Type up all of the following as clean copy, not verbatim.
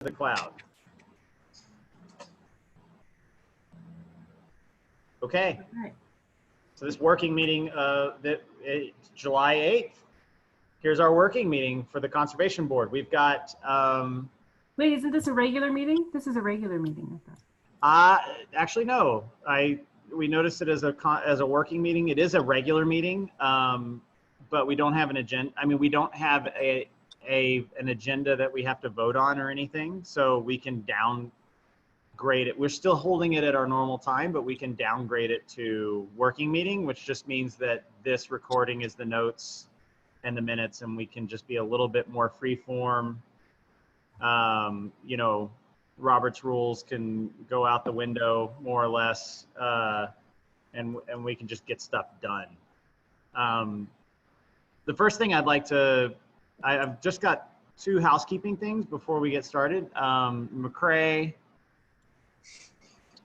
the cloud. Okay. All right. So this working meeting, July 8th, here's our working meeting for the Conservation Board. We've got, Wait, isn't this a regular meeting? This is a regular meeting, I thought. actually, no, we noticed it as a working meeting. It is a regular meeting, but we don't have an agenda. I mean, we don't have an agenda that we have to vote on or anything, so we can downgrade it. We're still holding it at our normal time, but we can downgrade it to working meeting, which just means that this recording is the notes and the minutes, and we can just be a little bit more free form. You know, Robert's rules can go out the window more or less, and we can just get stuff done. The first thing I'd like to, I've just got two housekeeping things before we get started. McCrae,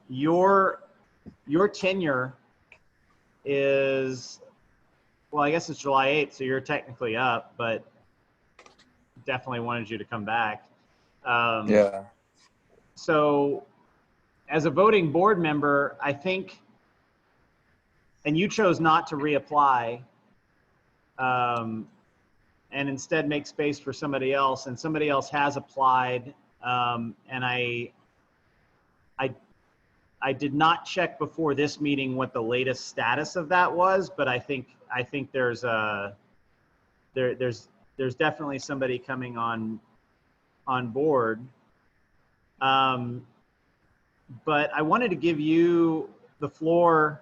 your tenure is, well, I guess it's July 8th, so you're technically up, but definitely wanted you to come back. Yeah. So as a voting board member, I think, and you chose not to reapply, and instead make space for somebody else, and somebody else has applied, and I did not check before this meeting what the latest status of that was, but I think there's definitely somebody coming on board. But I wanted to give you the floor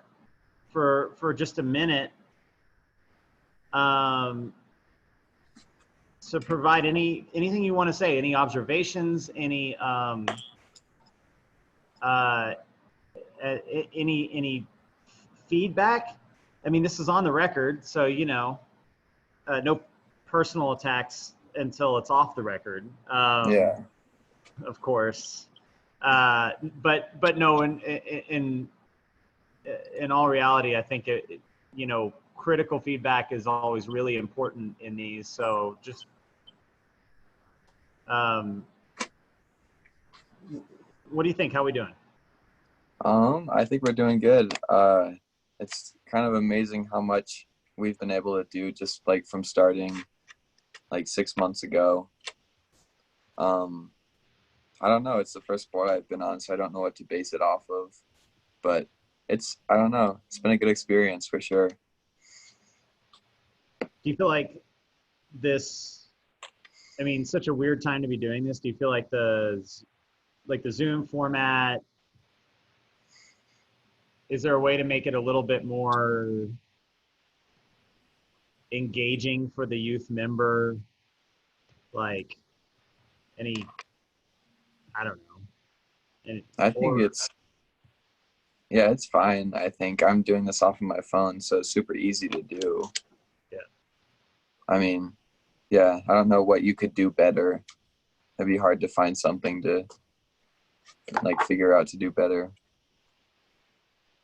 for just a minute, to provide anything you want to say, any observations, any feedback. I mean, this is on the record, so you know, no personal attacks until it's off the record. Yeah. Of course. But no, in all reality, I think you know, critical feedback is always really important in these. So just, what do you think? How are we doing? I think we're doing good. It's kind of amazing how much we've been able to do just like from starting like 6 months ago. I don't know. It's the first board I've been on, so I don't know what to base it off of. But I don't know. It's been a good experience for sure. Do you feel like this, I mean, such a weird time to be doing this. Do you feel like the Zoom format, is there a way to make it a little bit more engaging for the youth member? Like any, I don't know. I think it's fine. I think I'm doing this off of my phone, so it's super easy to do. Yeah. I mean, yeah, I don't know what you could do better. It'd be hard to find something to like figure out to do better.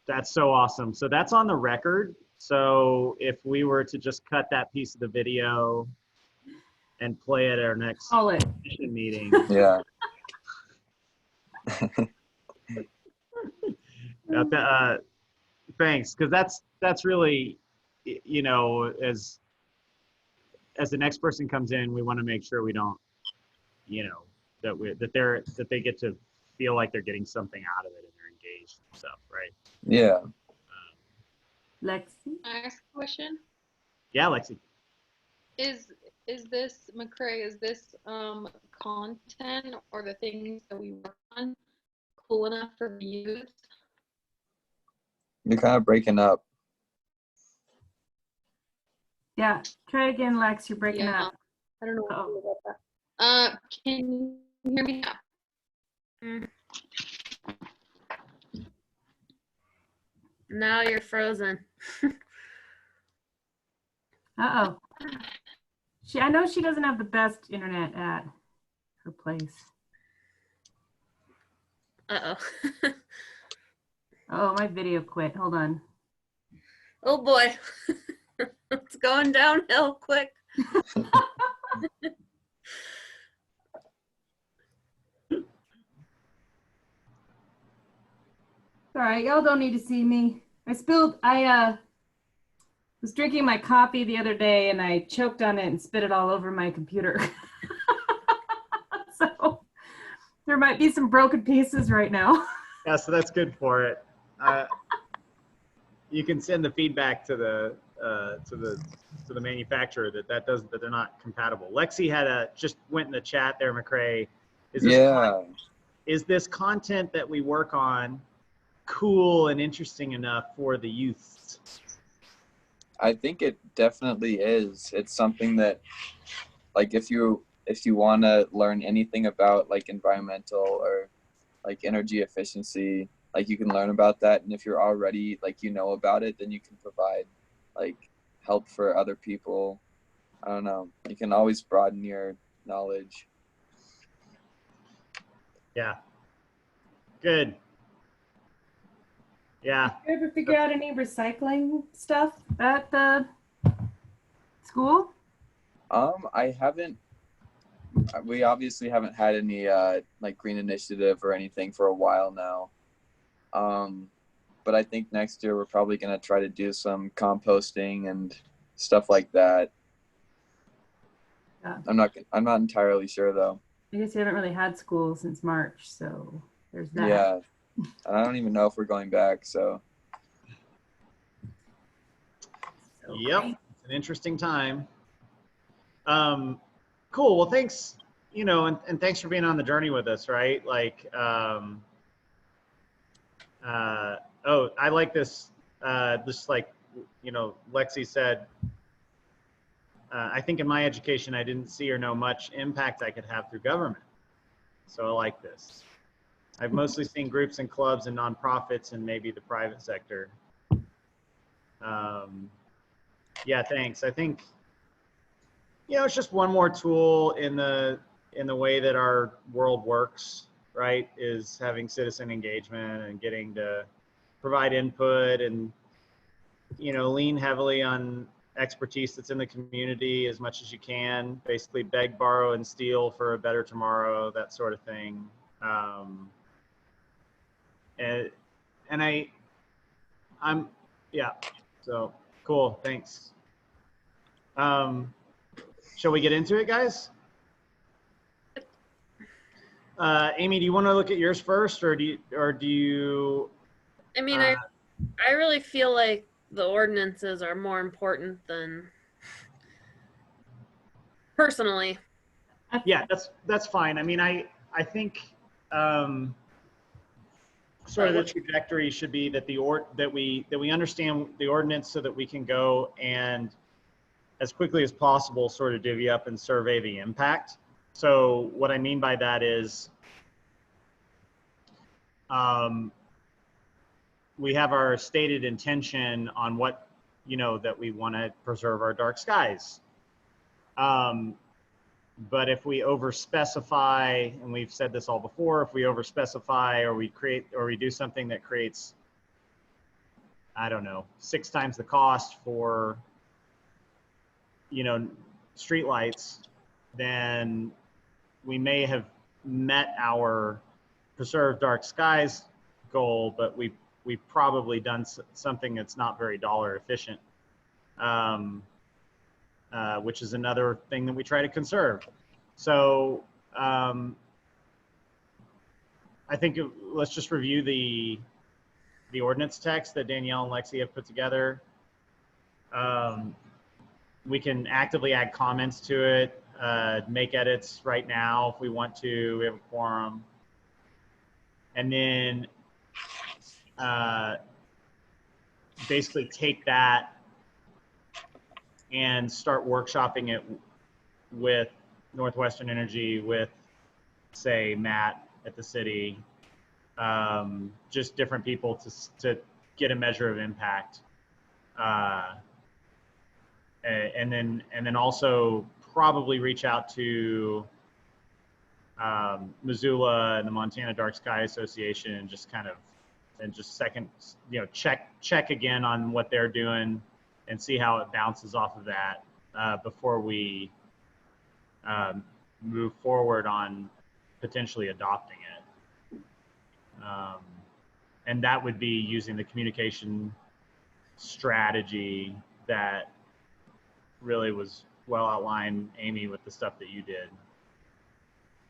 That's so awesome. So that's on the record. So if we were to just cut that piece of the video and play it at our next commission meeting. Yeah. Thanks, because that's really, you know, as the next person comes in, we want to make sure we don't, you know, that they get to feel like they're getting something out of it and they're engaged and stuff, right? Yeah. Lexi? Can I ask a question? Yeah, Lexi. Is this, McCrae, is this content or the things that we work on cool enough for the youth? You're kind of breaking up. Yeah, try again, Lex. You're breaking up. I don't know what to do about that. Can you hear me now? Now you're frozen. Uh-oh. I know she doesn't have the best internet at her place. Uh-oh. Oh, my video quit. Hold on. Oh boy. It's going downhill quick. All right, y'all don't need to see me. I was drinking my coffee the other day and I choked on it and spit it all over my computer. So there might be some broken pieces right now. Yeah, so that's good for it. You can send the feedback to the manufacturer that they're not compatible. Lexi just went in the chat there, McCrae. Is this content that we work on cool and interesting enough for the youth? I think it definitely is. It's something that, like, if you want to learn anything about like environmental or like energy efficiency, like you can learn about that. And if you're already like, you know about it, then you can provide like help for other people. I don't know. You can always broaden your knowledge. Yeah. Good. Yeah. Did you ever figure out any recycling stuff at the school? I haven't. We obviously haven't had any like green initiative or anything for a while now. But I think next year we're probably gonna try to do some composting and stuff like that. Yeah. I'm not entirely sure though. I guess you haven't really had school since March, so there's that. Yeah, and I don't even know if we're going back. So. Yep, it's an interesting time. Cool. Well, thanks. And thanks for being on the journey with us. Right? Like, I like this. Just like, Lexi said. I think in my education, I didn't see or know much impact I could have through government. So I like this. I've mostly seen groups and clubs and nonprofits and maybe the private sector. Yeah, thanks. I think, it's just one more tool in the way that our world works, right? Is having citizen engagement and getting to provide input and, lean heavily on expertise that's in the community as much as you can, basically beg, borrow, and steal for a better tomorrow, that sort of thing. Yeah, so cool, thanks. Shall we get into it, guys? Amy, do you want to look at yours first, or do you? I mean, I really feel like the ordinances are more important than personally. Yeah, that's fine. I mean, I think sort of the trajectory should be that that we understand the ordinance so that we can go and as quickly as possible sort of divvy up and survey the impact. So what I mean by that is we have our stated intention on what, that we want to preserve our dark skies. But if we over specify, and we've said this all before, if we over specify or we do something that creates, I don't know, 6 times the cost for, street lights, then we may have met our preserve dark skies goal, but we've probably done something that's not very dollar efficient, which is another thing that we try to conserve. So I think let's just review the ordinance text that Danielle and Lexi have put together. We can actively add comments to it, make edits right now if we want to. We have a quorum. And then basically take that and start workshopping it with Northwestern Energy, with, say, Matt at the city, just different people to get a measure of impact. And then also probably reach out to Missoula and the Montana Dark Sky Association and just check again on what they're doing and see how it bounces off of that before we move forward on potentially adopting it. And that would be using the communication strategy that really was well outlined, Amy, with the stuff that you did.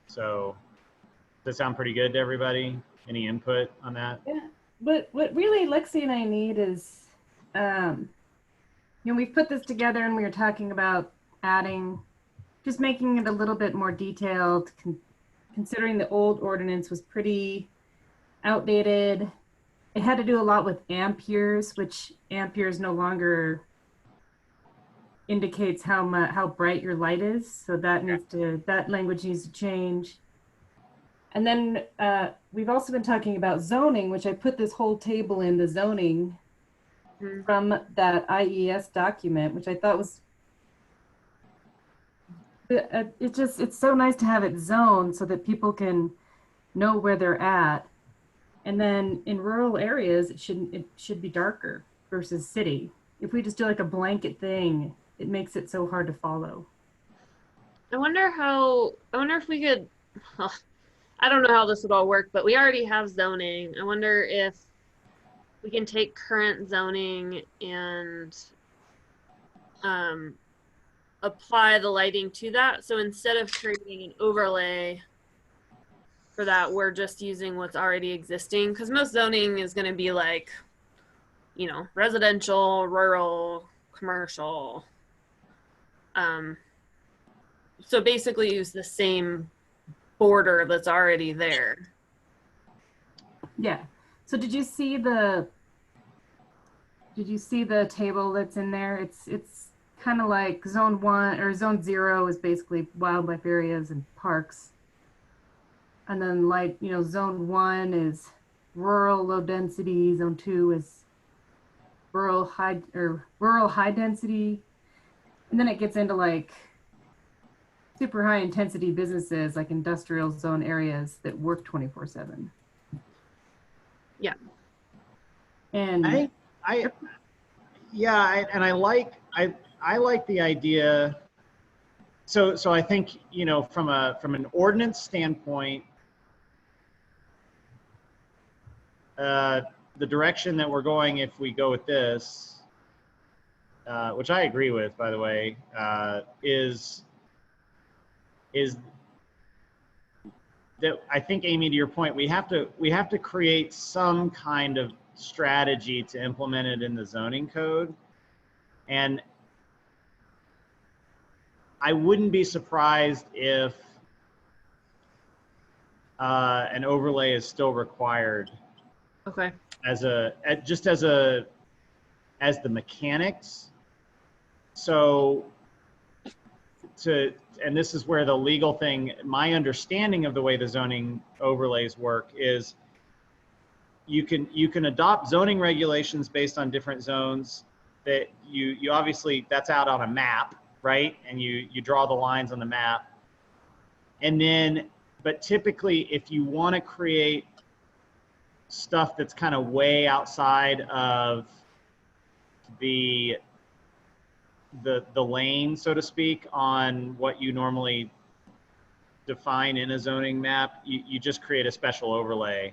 So does that sound pretty good to everybody? Any input on that? Yeah. But what really Lexi and I need is, we've put this together and we were talking about adding, just making it a little bit more detailed, considering the old ordinance was pretty outdated. It had to do a lot with amperes, which amperes no longer indicates how bright your light is. So that language needs to change. And then we've also been talking about zoning, which I put this whole table in the zoning from that IES document, which I thought was, it's so nice to have it zoned so that people can know where they're at. And then in rural areas, it should be darker versus city. If we just do like a blanket thing, it makes it so hard to follow. I wonder if we could, I don't know how this would all work, but we already have zoning. I wonder if we can take current zoning and apply the lighting to that. So instead of creating an overlay for that, we're just using what's already existing, because most zoning is going to be like, residential, rural, commercial. So basically use the same border that's already there. Yeah. So did you see the table that's in there? It's kind of like zone 1 or zone 0 is basically wildlife areas and parks. And then zone 1 is rural low density, zone 2 is rural high density. And then it gets into like super high intensity businesses like industrial zone areas that work 24/7. Yeah. And I like the idea. So I think, from an ordinance standpoint, the direction that we're going, if we go with this, which I agree with, by the way, is that I think, Amy, to your point, we have to create some kind of strategy to implement it in the zoning code. And I wouldn't be surprised if an overlay is still required. Okay. As the mechanics. So and this is where the legal thing, my understanding of the way the zoning overlays work is you can adopt zoning regulations based on different zones that you obviously, that's out on a map, right? And you draw the lines on the map. And then, but typically if you want to create stuff that's kind of way outside of the lane, so to speak, on what you normally define in a zoning map, you just create a special overlay.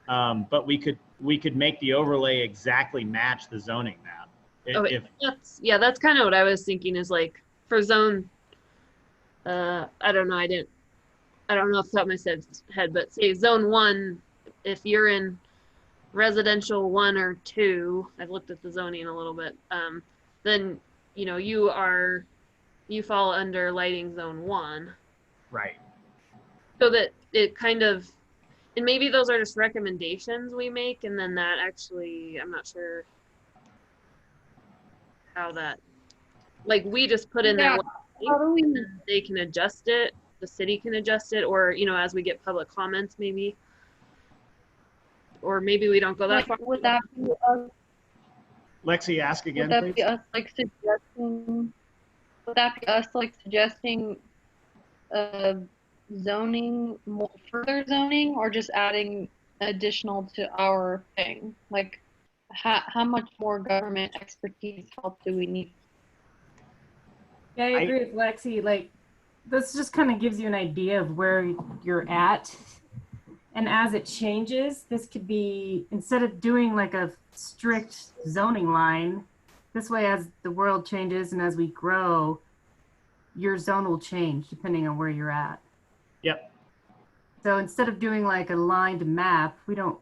But we could make the overlay exactly match the zoning map. Okay. That's kind of what I was thinking, is like for zone, I don't know off the top of my head, but say zone 1, if you're in residential 1 or 2, I've looked at the zoning a little bit, then you fall under lighting zone 1. Right. So that it kind of, and maybe those are just recommendations we make, and then that actually, I'm not sure how that, like, we just put in there, and then they can adjust it, the city can adjust it, or as we get public comments, maybe. Or maybe we don't go that far. Would that be us? Lexi, ask again, Would that please. be us suggesting? Would that be us suggesting zoning, further zoning, or just adding additional to our thing? Like, how much more government expertise help do we need? Yeah, I agree with Lexi. Like, this just kind of gives you an idea of where you're at. And as it changes, this could be, instead of doing like a strict zoning line, this way as the world changes and as we grow, your zone will change depending on where you're at. Yep. So instead of doing like a lined map, I don't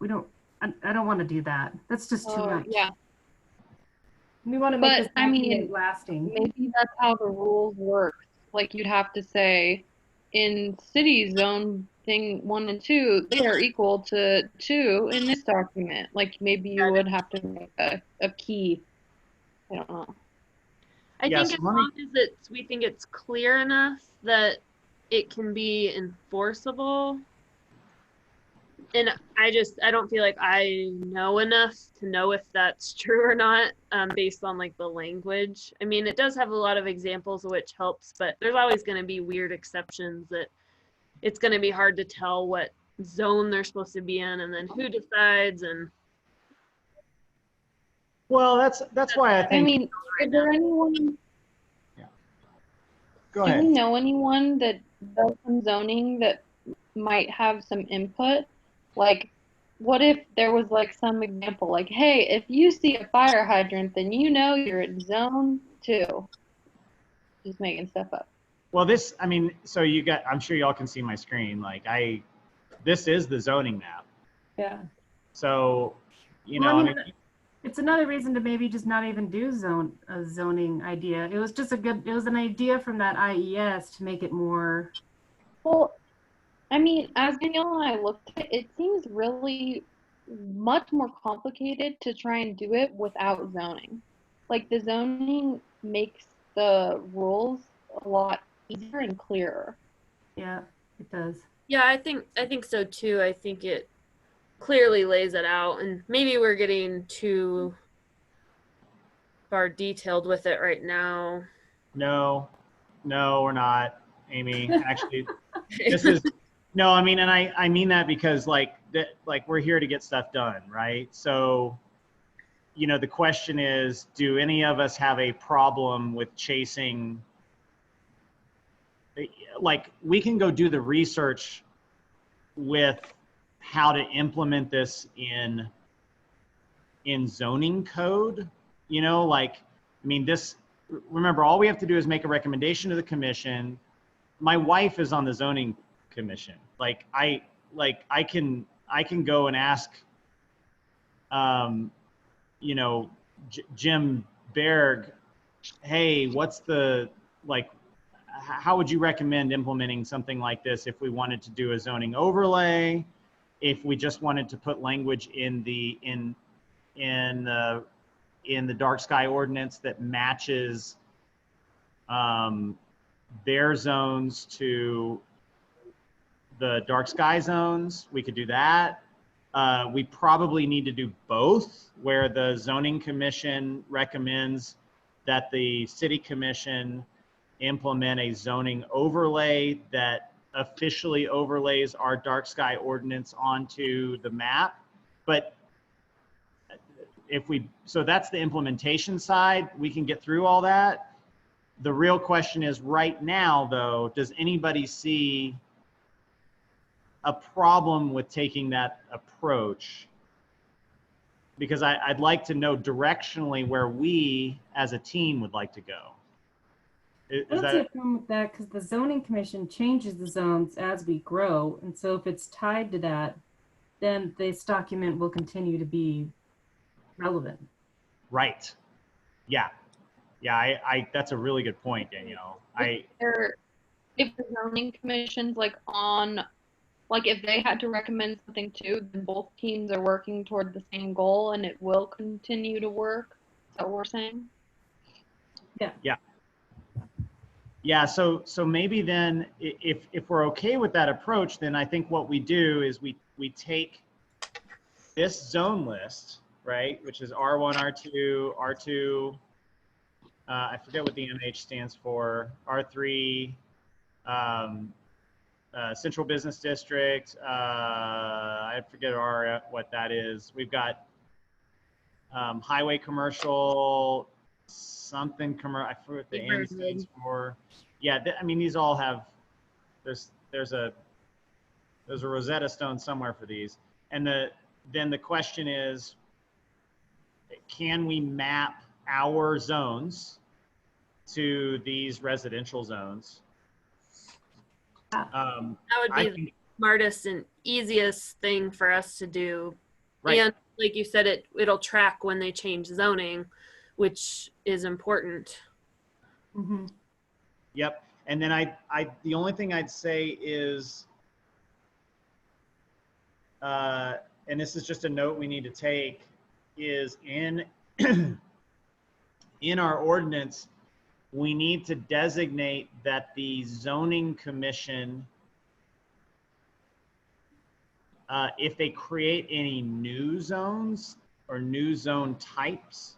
want to do that. That's just too much. Yeah, We want to make but this I mean, document lasting. maybe that's how the rules work. Like you'd have to say, in city zone thing 1 and 2, they are equal to 2 in this document. Like maybe you would have to make a key. I don't know. I Yeah, think so as let me- long as we think it's clear enough that it can be enforceable. And I don't feel like I know enough to know if that's true or not, based on like the language. I mean, it does have a lot of examples which helps, but there's always going to be weird exceptions that it's going to be hard to tell what zone they're supposed to be in and then who decides. And Well, that's why I I think. mean, is there anyone, Go do we ahead. know anyone that does some zoning that might have some input? Like, what if there was like some example, like, hey, if you see a fire hydrant, then you know you're in zone 2. Just making stuff up. Well, I mean, so I'm sure y'all can see my screen. Like this is the zoning map. Yeah. So, Well, I mean, it's another reason to maybe just not even do a zoning idea. It was just it was an idea from that IES to make it more. Well, I mean, as Danielle and I looked at it, it seems really much more complicated to try and do it without zoning. Like the zoning makes the rules a lot easier and clearer. Yeah, it does. yeah, I think so too. I think it clearly lays it out, and maybe we're getting too far detailed with it right now. no, we're not, Amy. Actually, this is no. I mean, and I mean that because like we're here to get stuff done, right? So, the question is, do any of us have a problem with chasing? Like, we can go do the research with how to implement this in zoning code, like, I mean, remember, all we have to do is make a recommendation to the commission. My wife is on the zoning commission. Like I can go and ask, Jim Berg, hey, how would you recommend implementing something like this if we wanted to do a zoning overlay, if we just wanted to put language in the dark sky ordinance that matches their zones to the dark sky zones, we could do that. We probably need to do both, where the zoning commission recommends that the city commission implement a zoning overlay that officially overlays our dark sky ordinance onto the map. But so that's the implementation side. We can get through all that. The real question is, right now though, does anybody see a problem with taking that approach? Because I'd like to know directionally where we as a team would like to go. I don't see a problem with that because the zoning commission changes the zones as we grow. And so if it's tied to that, then this document will continue to be relevant. Right. Yeah. Yeah, that's a really good point, Danielle. If the zoning commission's like if they had to recommend something too, then both teams are working toward the same goal and it will continue to work. Is that what we're saying? Yeah. Yeah. Yeah, so maybe then if we're okay with that approach, then I think what we do is we take this zone list, right, which is R1, R2, R2, I forget what the MH stands for, R3, Central Business District, I forget what that is. We've got highway commercial, something commercial, I forget what the N stands for. Yeah, I mean, these all have, there's a There's a Rosetta Stone somewhere for these. And then the question is, can we map our zones to these residential zones? That would be the smartest and easiest thing for us to do. Right. And like you said, it'll track when they change zoning, which is important. Mm-hmm. Yep. And then the only thing I'd say is, and this is just a note we need to take, is in in our ordinance, we need to designate that the zoning commission, if they create any new zones or new zone types,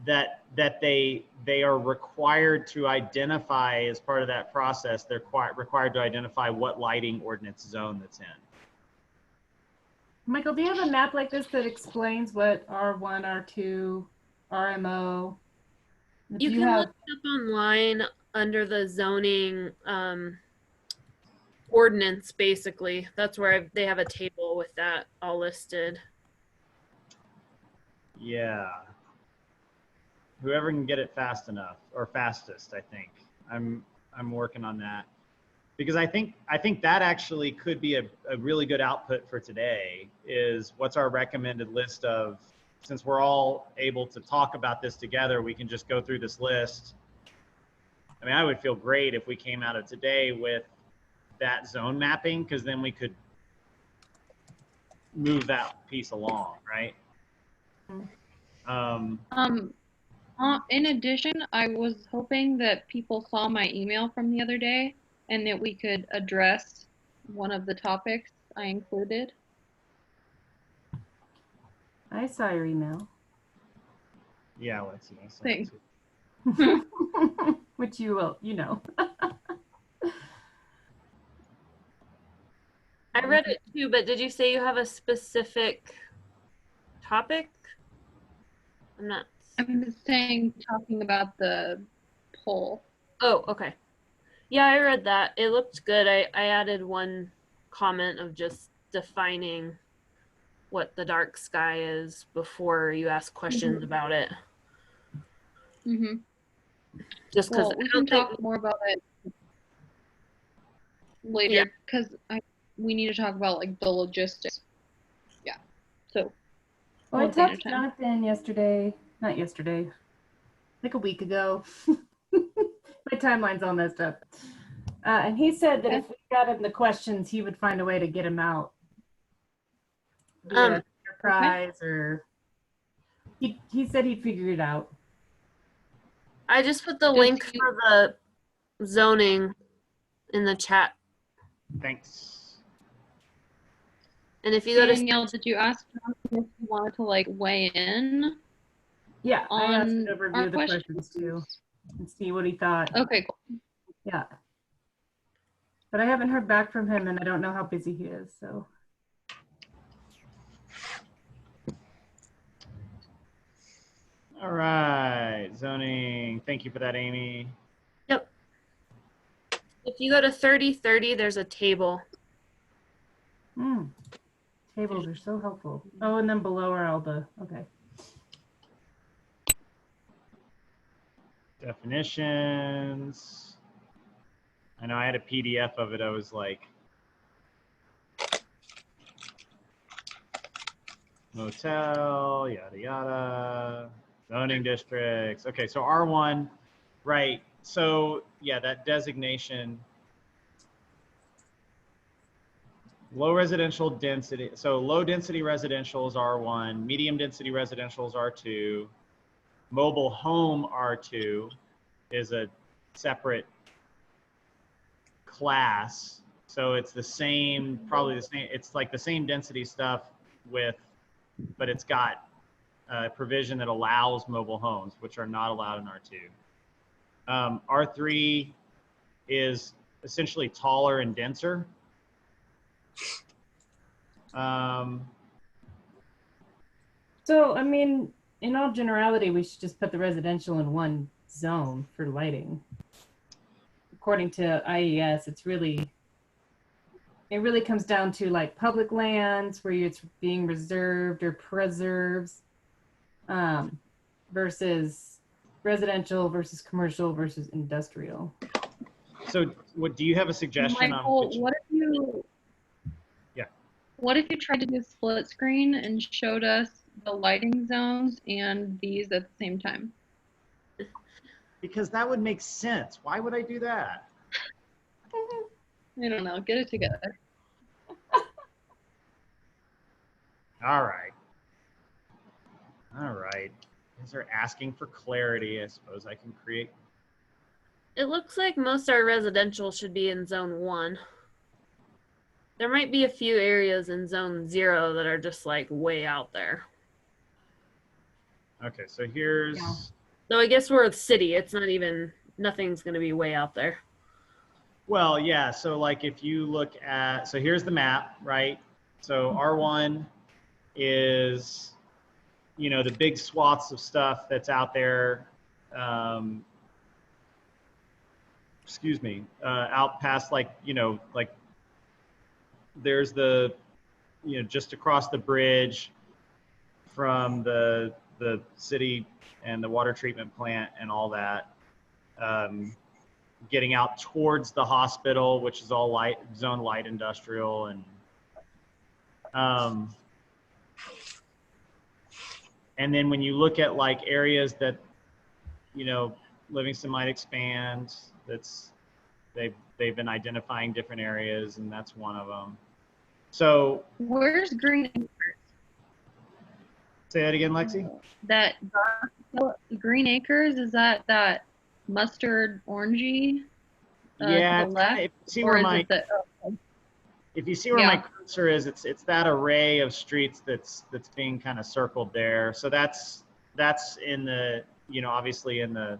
that they are required to identify as part of that process. They're required to identify what lighting ordinance zone that's in. Michael, do you have a map like this that explains what R1, R2, RMO? You can look it up online under the zoning ordinance, basically. That's where they have a table with that all listed. Yeah. Whoever can get it fast enough, or fastest, I think. I'm working on that. Because I think that actually could be a really good output for today, is what's our recommended list of, since we're all able to talk about this together, we can just go through this list. I mean, I would feel great if we came out of today with that zone mapping, because then we could move that piece along, right? In addition, I was hoping that people saw my email from the other day and that we could address one of the topics I included. I saw your email. Yeah, let's see. Thanks. Which you will, you know. I read it too, but did you say you have a specific topic? I'm saying, talking about the poll. Oh, okay. Yeah, I read that. It looked good. I added one comment of just defining what the dark sky is before you ask questions about it. Mm-hmm. Just because we can talk more about it later, because we need to talk about like the logistics. Yeah. So. Well, I talked to Jonathan yesterday. Not yesterday. Like a week ago. My timeline's all messed up. And he said that if we got him the questions, he would find a way to get him out via Enterprise, or he said he'd figure it out. I just put the link for the zoning in the chat. Thanks. And if you go to Danielle, did you ask Jonathan if you wanted to like weigh in? Yeah, I asked him to review the questions too and see what he thought. Okay, cool. Yeah. But I haven't heard back from him, and I don't know how busy he is, so. All right, zoning. Thank you for that, Amy. Yep. If you go to 3030, there's a table. Tables are so helpful. Oh, and then below are all the, okay. Definitions. I know I had a PDF of it. I was like, motel, yada, yada, zoning districts. Okay, so R1, right. So yeah, that designation, low residential density. So low density residential is R1, medium density residential is R2, mobile home R2 is a separate class. So it's the same, probably the same, it's like the same density stuff but it's got a provision that allows mobile homes, which are not allowed in R2. R3 is essentially taller and denser. So, I mean, in all generality, we should just put the residential in one zone for lighting. According to IES, it's really It really comes down to like public lands where it's being reserved or preserves, versus residential versus commercial versus industrial. So what, do you have a suggestion Michael, on which? what if you Yeah. What if you tried to do split screen and showed us the lighting zones and these at the same time? Because that would make sense. Why would I do that? I don't know. Get it together. All right. All right. As they're asking for clarity, I suppose I can create. It looks like most our residential should be in zone 1. There might be a few areas in zone 0 that are just like way out there. Okay, so here's. Yeah. So I guess we're a city. It's not even, nothing's going to be way out there. Well, yeah. So like if you look at, so here's the map, right? So R1 is, you know, the big swaths of stuff that's out there. Excuse me, out past like, you know, like there's the, you know, just across the bridge from the city and the water treatment plant and all that. Getting out towards the hospital, which is all light, zone light industrial, and then when you look at like areas that, you know, Livingston might expand, they've been identifying different areas, and that's one of them. So Where's Green Acres? say that again, Lexi. That Green Acres, is that mustard orangey? Yeah, To the left? if you see Or where is my it the, oh, if you see where my Yeah. cursor is, it's that array of streets that's being kind of circled there. So that's in the, you know, obviously in the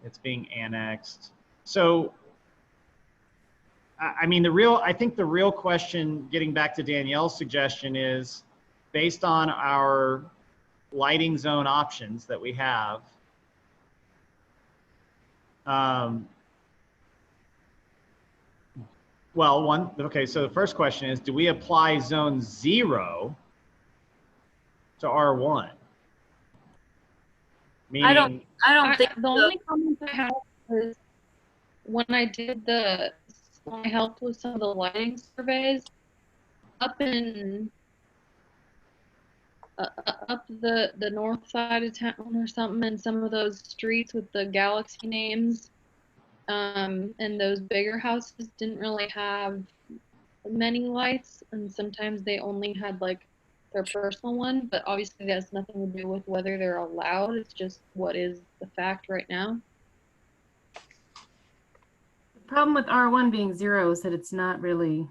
it's being annexed. So I mean, I think the real question, getting back to Danielle's suggestion, is based on our lighting zone options that we have. Well, okay, so the first question is, do we apply zone 0 to R1? Meaning, I don't think the so. only comment I have is when I helped with some of the lighting surveys up in up the north side of town or something, and some of those streets with the galaxy names, and those bigger houses didn't really have many lights, and sometimes they only had like their personal one, but obviously that has nothing to do with whether they're allowed. It's just what is the fact right now. The problem with R1 being 0 is that it's not really,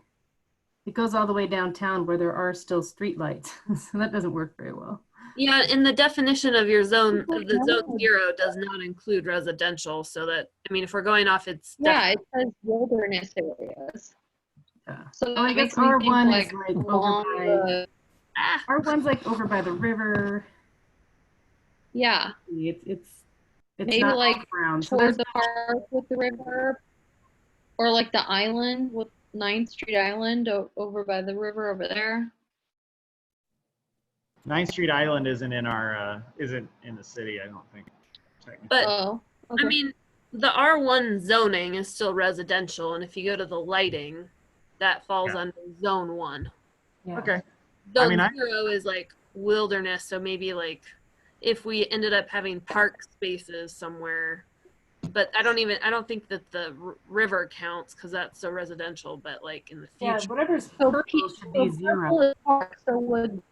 it goes all the way downtown where there are still streetlights. So that doesn't work very well. Yeah, in the definition of your zone, the zone 0 does not include residential. So that, I mean, if we're going off, it's Yeah, it says wilderness areas. Yeah. So Oh, I that guess makes me think, R1 like, is like along over by, the, R1's like over by the river. yeah, It's maybe not like brown. So toward there's the park with the river, or like the island with 9th Street Island over by the river over there. 9th Street Island isn't in the city, I don't think. Technically. but Oh, okay. I mean, the R1 zoning is still residential, and if you go to the lighting, that falls under zone 1. yeah. Okay. Zone I mean, 0 is like wilderness, so maybe like if we ended up having park spaces somewhere, but I don't think that the river counts because that's so residential, but like in the Yeah, future. whatever's So purple should be 0. purple is park, so would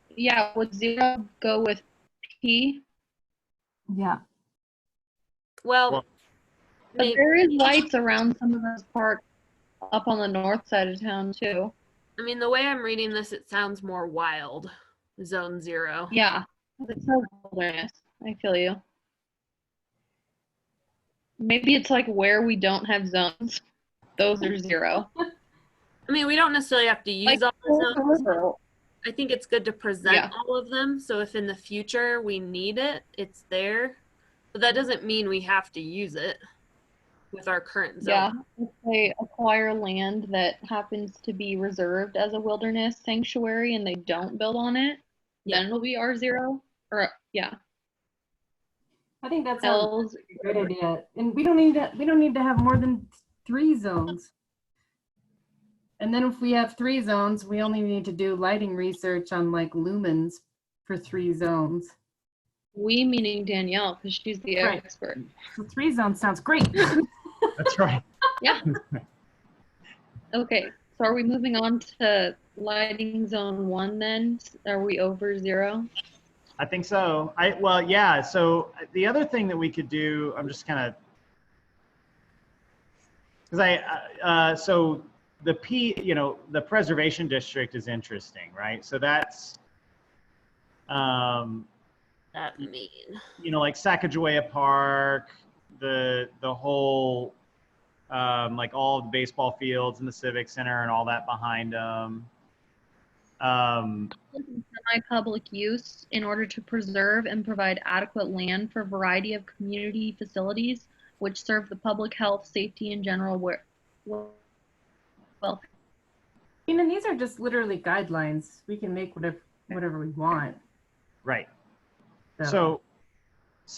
0 go with P? Yeah. Well, But maybe, there is lights around some of those parks up on the north side of town too. I mean, the way I'm reading this, it sounds more wild, zone 0. Yeah, it says wilderness. I feel you. Maybe it's like where we don't have zones. Those are 0. I mean, we don't necessarily have to use Like all the zones. river. I think it's good to present Yeah. all of them. So if in the future we need it, it's there. But that doesn't mean we have to use it. with our current Yeah, zone. if they acquire land that happens to be reserved as a wilderness sanctuary and they don't build on it, Yeah. then it'll be R0. Or yeah, I think that sounds L's. like a great idea. And we don't need to have more than 3 zones. And then if we have 3 zones, we only need to do lighting research on like lumens for 3 zones. We meaning Danielle, because she's the Right. expert. So 3 zones sounds great. That's right. Yeah. Okay, so are we moving on to lighting zone 1 then? Are we over 0? I think so. Well, yeah. So the other thing that we could do, I'm just kind of, because so the the preservation district is interesting, right? So that's, That mean. like Sacagawea Park, the whole, like all of the baseball fields and the Civic Center and all that behind them. Semi-public use in order to preserve and provide adequate land for a variety of community facilities which serve the public health, safety, and general welfare. These are just literally guidelines. We can make whatever we want. Right. So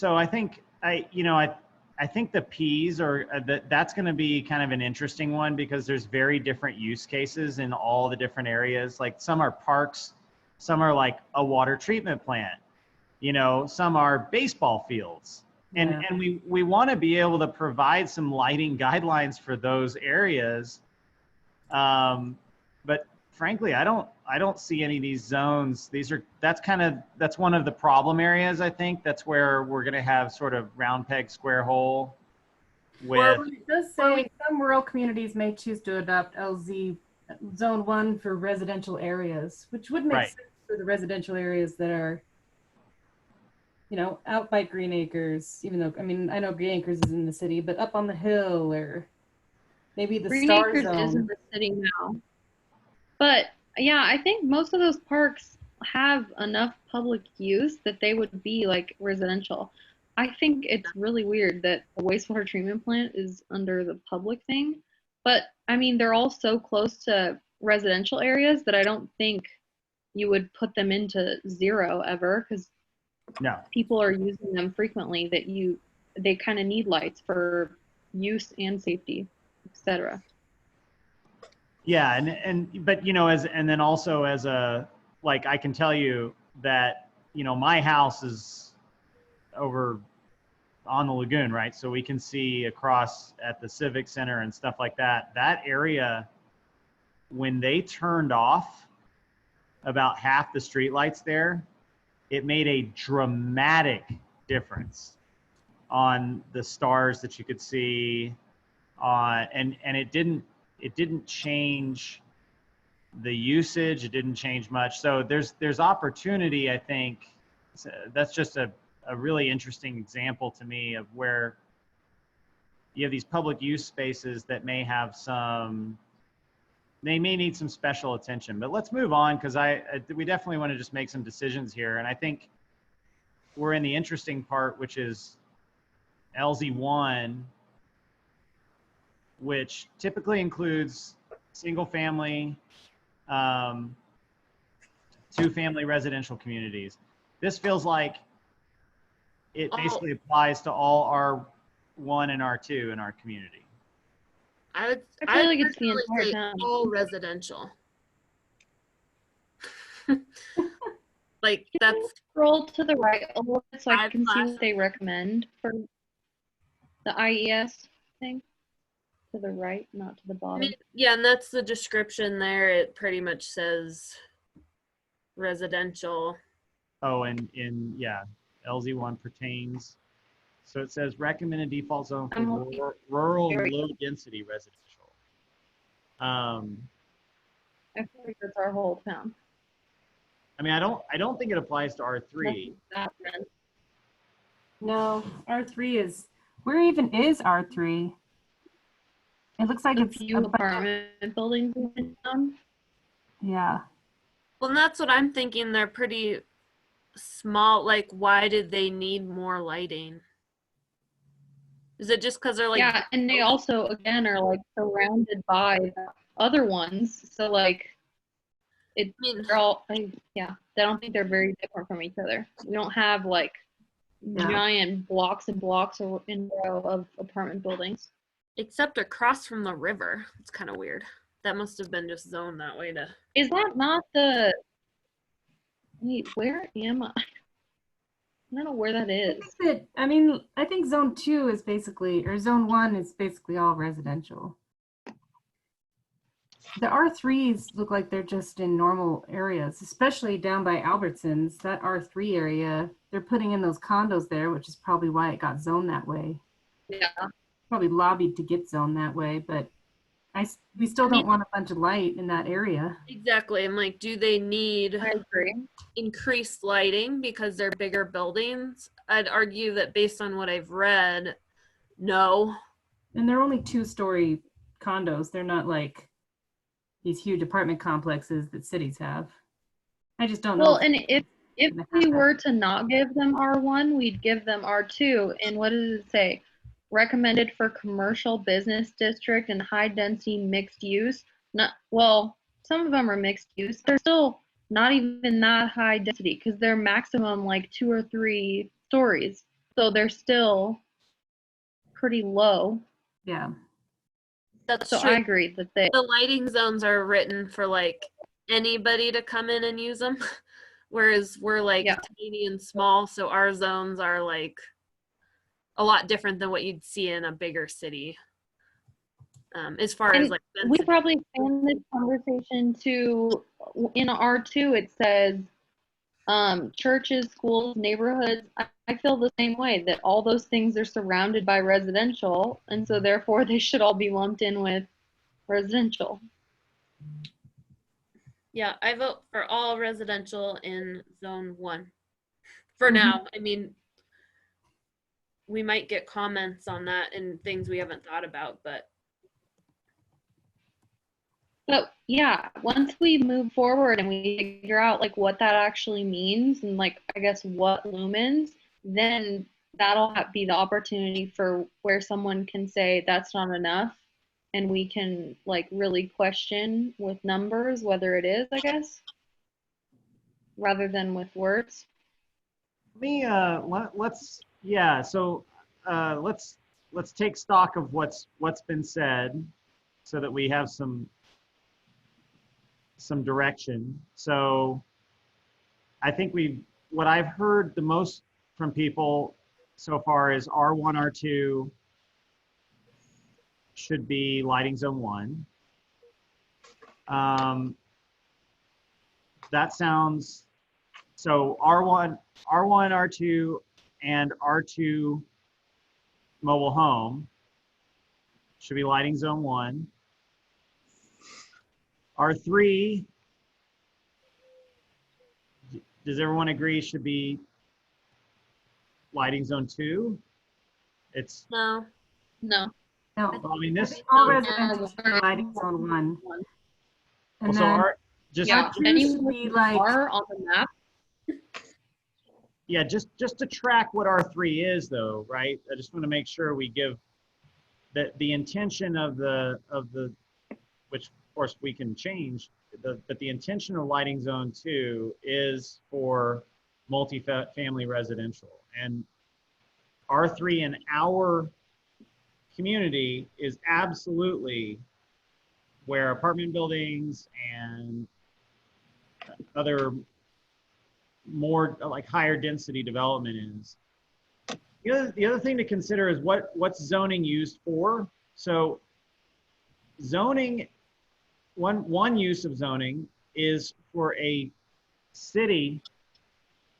I think I think the P's are that's going to be kind of an interesting one because there's very different use cases in all the different areas. Like some are parks, some are like a water treatment plant, some are baseball fields. And we want to be able to provide some lighting guidelines for those areas. But frankly, I don't see any of these zones. That's one of the problem areas. I think that's where we're going to have sort of round peg, square hole. Well, it does say some rural communities may choose to adopt LZ Zone 1 for residential areas, which would make sense for the residential areas that are, out by Green Acres, even though, I know Green Acres is in the city, but up on the hill or maybe the Green Star Acres Zone. is in the city now. But yeah, I think most of those parks have enough public use that they would be like residential. I think it's really weird that a wastewater treatment plant is under the public thing. But they're all so close to residential areas that I don't think you would put them into 0 ever because people are using them frequently that they kind of need lights for use and safety, etc. Yeah, but and then also as a, like, I can tell you that my house is over on the lagoon, right? So we can see across at the Civic Center and stuff like that. That area, when they turned off about half the streetlights there, it made a dramatic difference on the stars that you could see and it didn't change the usage. It didn't change much. So there's opportunity, I think. So that's just a really interesting example to me of where you have these public use spaces that may have they may need some special attention. But let's move on because we definitely want to just make some decisions here. And I think we're in the interesting part, which is LZ1, which typically includes single family, 2-family residential communities. This feels like it basically applies to all R1 and R2 in our community. I feel like it's the personally entire say town. all residential. Like that's Scroll to the right a little bit so I can see classes. what they recommend for the IES thing. To the right, not to the bottom. Yeah, and that's the description there. It pretty much says residential. Oh, and LZ1 pertains. So it says recommended default zone for rural low density residential. I feel like that's our whole town. I don't think it applies to R3. No, R3 is, where even is R3? It looks like it's few apartment buildings in town. Yeah. Well, and that's what I'm thinking. They're pretty small. Like, why did they need more lighting? Is it just because they're like, Yeah, and they also, again, are like surrounded by the other ones. So like, I mean, they're all, yeah, I don't think they're very different from each other. We don't have like Yeah. giant blocks and blocks in a row of apartment buildings. except across from the river. It's kind of weird. That must have been just zoned that way to. Is that not the, wait, where am I? I don't know where that is. I mean, I think zone 2 is basically, or zone 1 is basically all residential. The R3s look like they're just in normal areas, especially down by Albertsons. That R3 area, they're putting in those condos there, which is probably why it got zoned that way. Yeah. Probably lobbied to get zoned that way, but we still don't want a bunch of light in that area. Exactly. I'm like, do they need I agree. increased lighting because they're bigger buildings? I'd argue that based on what I've read, no. And they're only 2-story condos. They're not like these huge apartment complexes that cities have. I just don't know. Well, and if we were to not give them R1, we'd give them R2. And what does it say? Recommended for commercial business district and high density mixed use. Not, well, some of them are mixed use. They're still not even that high density because they're maximum like 2 or 3 stories. So they're still pretty low. Yeah. That's So true. I agree that The lighting zones are written for like anybody to come in and use them, whereas we're like tiny and small, so our zones are like a lot different than what you'd see in a bigger city. As far as like we probably expand this conversation to, in R2 it says churches, schools, neighborhoods. I feel the same way, that all those things are surrounded by residential, and so therefore they should all be lumped in with residential. Yeah, I vote for all residential in zone 1 for now. I mean, we might get comments on that and things we haven't thought about, but yeah, once we move forward and we figure out like what that actually means and like I guess what lumens, then that'll be the opportunity for where someone can say that's not enough, and we can like really question with numbers whether it is, I guess, rather than with words. Let's take stock of what's been said so that we have some direction. So I think what I've heard the most from people so far is R1, R2 should be lighting zone 1. That sounds, so R1, R2, and R2 mobile home should be lighting zone 1. R3, does everyone agree should be lighting zone 2? It's no. No. Well, I mean, this all residential should be lighting zone 1. And so then just any should be like on the map. Yeah, just to track what R3 is, though, right? I just want to make sure we give the intention of the which of course we can change, but the intention of lighting zone 2 is for multi-family residential, and R3 in our community is absolutely where apartment buildings and other more like higher density development is. The other thing to consider is what's zoning used for. So zoning, one use of zoning is for a city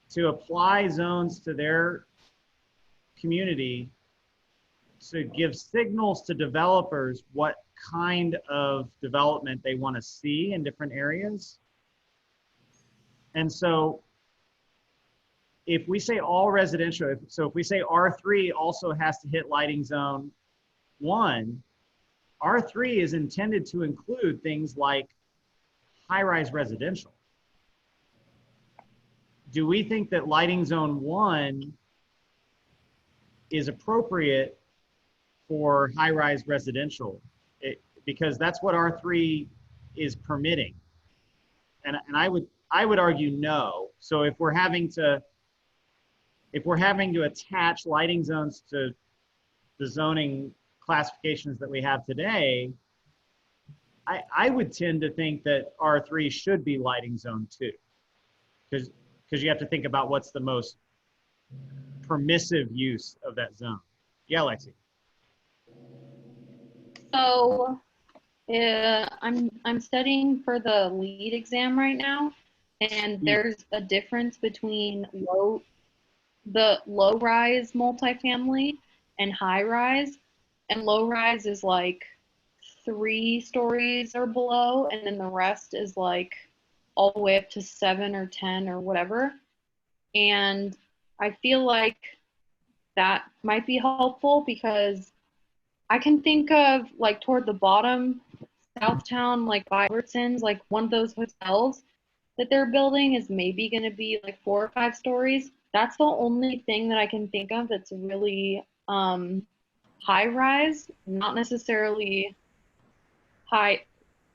to apply zones to their community to give signals to developers what kind of development they want to see in different areas. And so if we say all residential, so if we say R3 also has to hit lighting zone 1, R3 is intended to include things like high-rise residential. Do we think that lighting zone 1 is appropriate for high-rise residential, because that's what R3 is permitting. And I would argue no. So if we're having to attach lighting zones to the zoning classifications that we have today, I would tend to think that R3 should be lighting zone 2, because you have to think about what's the most permissive use of that zone. Yeah, Lexi. So I'm studying for the lead exam right now, and there's a difference between low-rise multifamily and high-rise, and low-rise is like 3 stories or below, and then the rest is like all the way up to 7 or 10 or whatever. And I feel like that might be helpful because I can think of like toward the bottom, Southtown, like by Albertsons, like one of those hotels that they're building is maybe going to be like 4 or 5 stories. That's the only thing that I can think of that's really high rise, not necessarily high.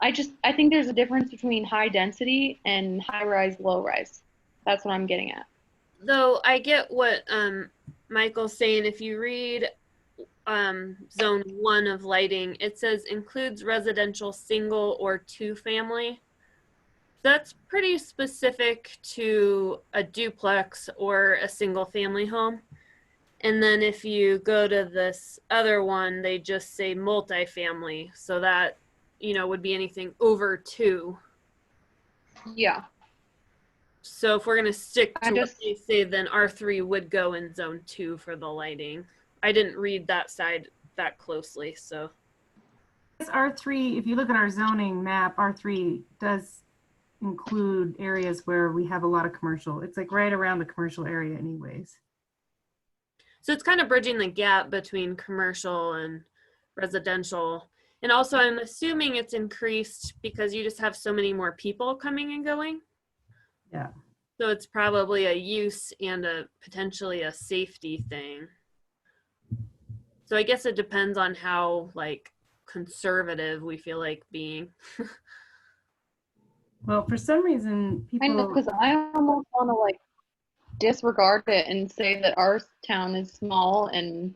I think there's a difference between high density and high rise, low rise. That's what I'm getting at. Though I get what Michael's saying. If you read zone 1 of lighting, it says includes residential single or 2 family. That's pretty specific to a duplex or a single family home. And then if you go to this other one, they just say multifamily. So that, would be anything over 2. Yeah. So if we're going to stick to what just they say, then R3 would go in zone 2 for the lighting. I didn't read that side that closely, so. R3, if you look at our zoning map, R3 does include areas where we have a lot of commercial. It's like right around the commercial area anyways. So it's kind of bridging the gap between commercial and residential. And also I'm assuming it's increased because you just have so many more people coming and going. Yeah. So it's probably a use and potentially a safety thing. So I guess it depends on how like conservative we feel like being. Well, for some reason, I know, people. because I almost want to like disregard it and say that our town is small and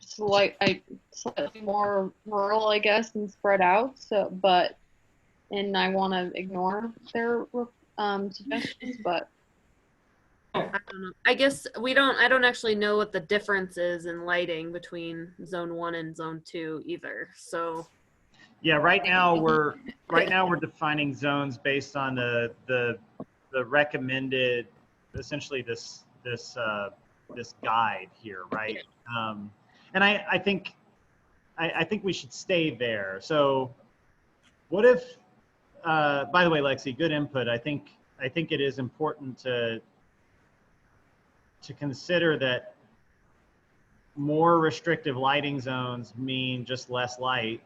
slightly more rural, I guess, and spread out. So, and I want to ignore their suggestions, but I don't know. I guess I don't actually know what the difference is in lighting between zone 1 and zone 2 either. So Yeah, right now we're defining zones based on the recommended, essentially this guide here, right? And I think we should stay there. So what if, by the way, Lexi, good input. I think it is important to consider that more restrictive lighting zones mean just less light.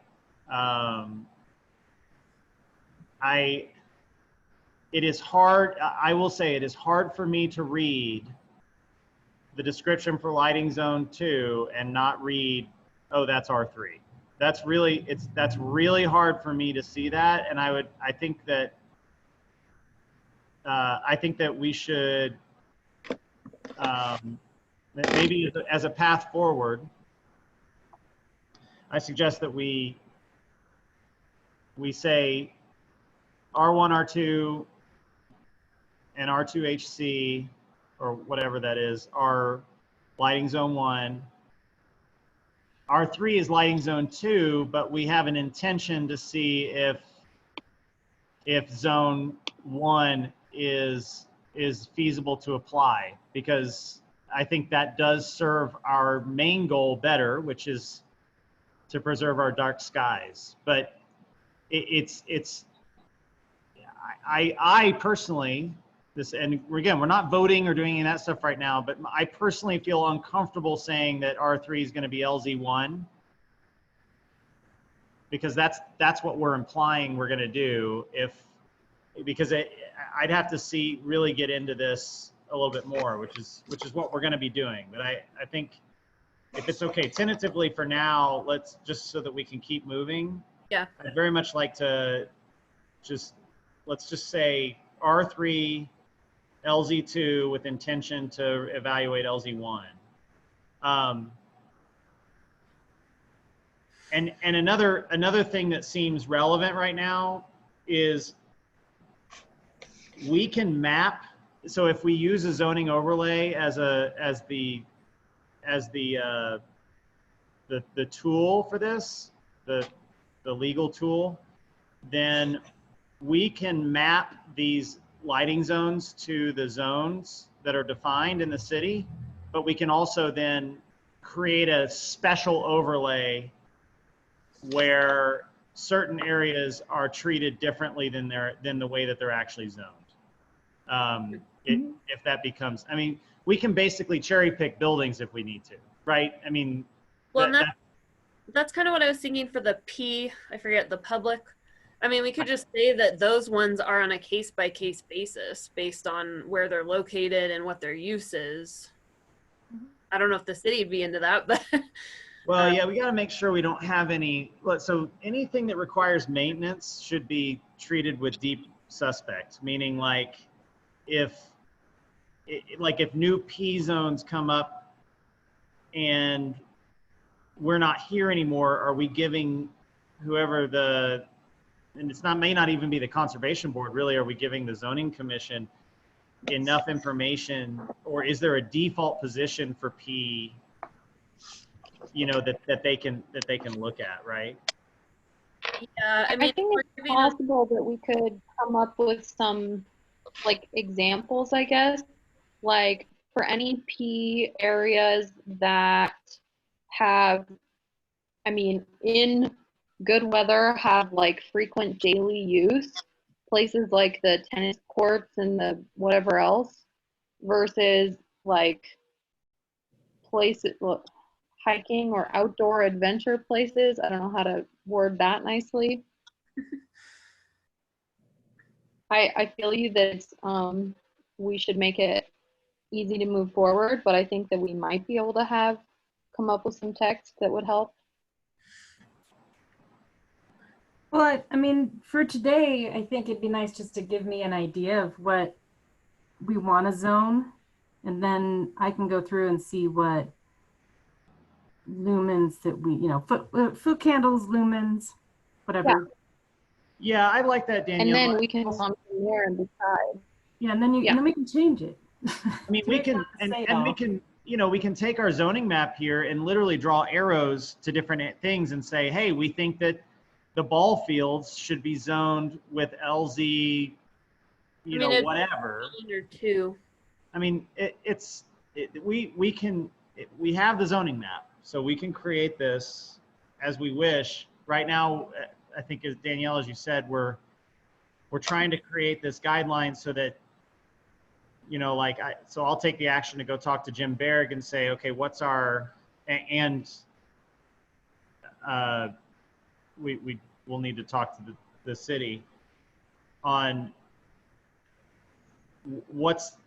It is hard, I will say it is hard for me to read the description for lighting zone 2 and not read, oh, that's R3. That's really hard for me to see that. And I think that we should, maybe as a path forward, I suggest that we say R1, R2, and R2HC, or whatever that is, are lighting zone 1. R3 is lighting zone 2, but we have an intention to see if zone 1 is feasible to apply, because I think that does serve our main goal better, which is to preserve our dark skies. But I personally, and again, we're not voting or doing any of that stuff right now, but I personally feel uncomfortable saying that R3 is going to be LZ1, because that's what we're implying we're going to do, because I'd have to really get into this a little bit more, which is what we're going to be doing. But I think if it's okay, tentatively for now, let's just so that we can keep moving. Yeah. I'd very much like to let's just say R3, LZ2 with intention to evaluate LZ1. And another thing that seems relevant right now is we can map. So if we use a zoning overlay as the tool for this, the legal tool, then we can map these lighting zones to the zones that are defined in the city, but we can also then create a special overlay where certain areas are treated differently than the way that they're actually zoned. If that becomes, I mean, we can basically cherry pick buildings if we need to, right? I mean, Well, that's kind of what I was thinking for the P, I forget, the public. I mean, we could just say that those ones are on a case-by-case basis based on where they're located and what their use is. I don't know if the city would be into that, but well, yeah, we got to make sure we don't have any. So anything that requires maintenance should be treated with deep suspect, meaning like if new P zones come up and we're not here anymore, are we giving whoever and may not even be the conservation board, really, are we giving the zoning commission enough information, or is there a default position for P, that they can look at, right? yeah, I mean, think it's possible that we could come up with some like examples, I guess, like for any P areas that have, I mean, in good weather have like frequent daily use, places like the tennis courts and the whatever else, versus like places, hiking or outdoor adventure places. I don't know how to word that nicely. I feel you that it's, we should make it easy to move forward, but I think that we might be able to come up with some text that would help. Well, I mean, for today, I think it'd be nice just to give me an idea of what we want to zone, and then I can go through and see what lumens that we, foot candles, lumens, whatever. Yeah, I like that, Danielle. And then we can go on from there and decide. Yeah, and then and then we can change it. I mean, we can, and we can, we can take our zoning map here and literally draw arrows to different things and say, hey, we think that the ball fields should be zoned with LZ, whatever. Or two. I mean, we have the zoning map, so we can create this as we wish. Right now, I think, as Danielle, as you said, we're trying to create this guideline so that, so I'll take the action to go talk to Jim Berg and say, okay, what's our, and we'll need to talk to the city on what's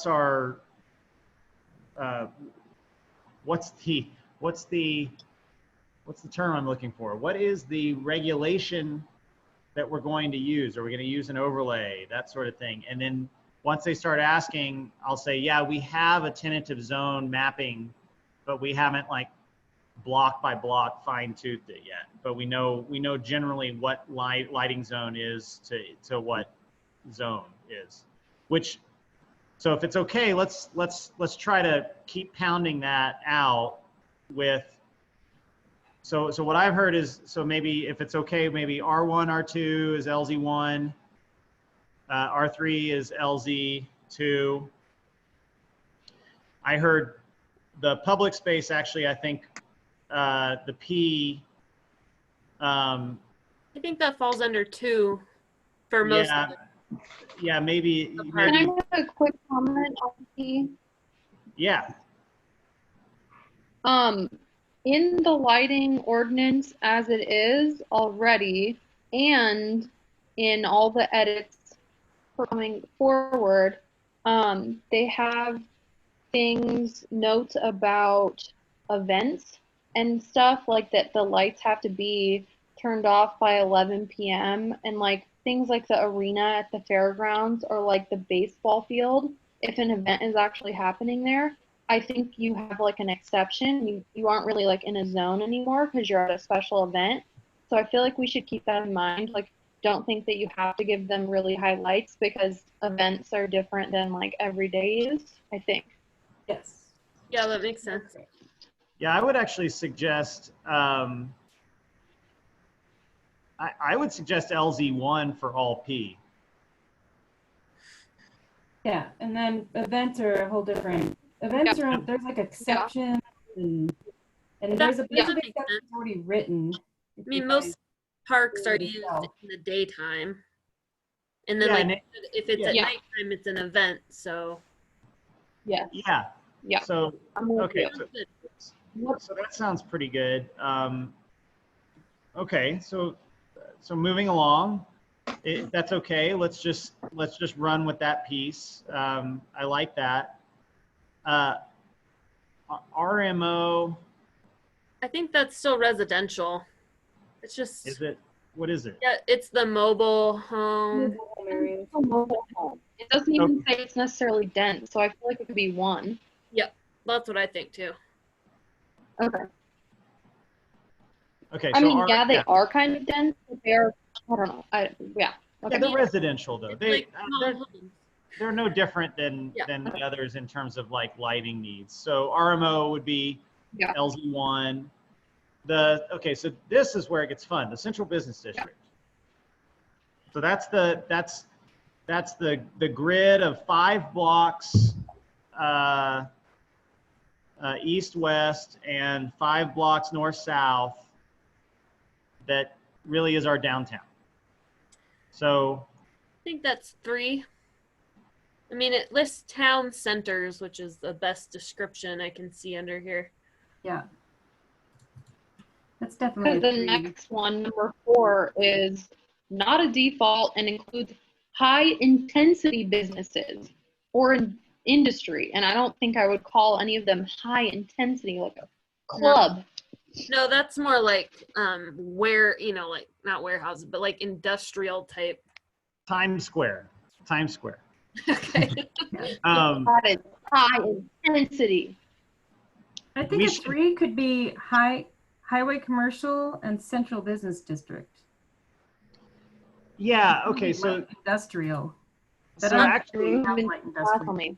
our, what's the term I'm looking for? What is the regulation that we're going to use? Are we going to use an overlay, that sort of thing? And then once they start asking, I'll say, yeah, we have a tentative zone mapping, but we haven't like block by block fine-toothed it yet. But we know generally what lighting zone is to what zone is. Which, so if it's okay, let's try to keep pounding that out with. So what I've heard is, so maybe if it's okay, maybe R1, R2 is LZ1, R3 is LZ2. I heard the public space, actually, I think the P. I think that falls under 2 for most of it. Yeah, maybe. Can I make a quick comment on P? Yeah. In the lighting ordinance as it is already, and in all the edits coming forward, they have notes about events and stuff, like that the lights have to be turned off by 11 p.m. and like things like the arena at the fairgrounds or like the baseball field, if an event is actually happening there, I think you have like an exception. You aren't really like in a zone anymore because you're at a special event. So I feel like we should keep that in mind. Like, don't think that you have to give them really high lights because events are different than like everyday is, I think. Yes. Yeah, that makes sense. Yeah, I would actually suggest, I would suggest LZ1 for all P. Yeah, and then events are a whole different. Events are there's like exceptions and there's a bunch Yeah, of that makes exceptions sense. already written. I mean, most parks are used yourself. in the daytime. And then Yeah, like and if it's at Yeah. nighttime, it's an event, so. Yes. Yeah. Yeah. So, I'm with okay. you. So that sounds pretty good. Okay, so moving along, that's okay. Let's just run with that piece. I like that. RMO. Oh. I think that's still residential. It's just, Is it? What is it? yeah, it's the mobile home. Areas. A mobile home. It doesn't even say it's necessarily dense, so I feel like it could be one. Yep, that's what I think too. Okay. Okay. I so mean, yeah, they are kind of dense, but they're, I don't know. Yeah. Yeah, Okay. they're residential though. It's They like small homes. they're no different than Yeah. the others in terms of like lighting needs. So RMO would be Yeah. LZ1. Okay, so this is where it gets fun. The Central Business District. So that's the grid of 5 blocks east-west and 5 blocks north-south that really is our downtown. So I think that's 3. I mean, it lists town centers, which is the best description I can see under here. Yeah. That's definitely Because a the 3. next one, number 4, is not a default and includes high intensity businesses or industry. And I don't think I would call any of them high intensity, like a club. No, that's more like where, like not warehouses, but like industrial type. Times Square. Okay. That is high intensity. I think a 3 could be highway commercial and central business district. Yeah. Okay. So Light industrial. so I don't actually, have light industrial.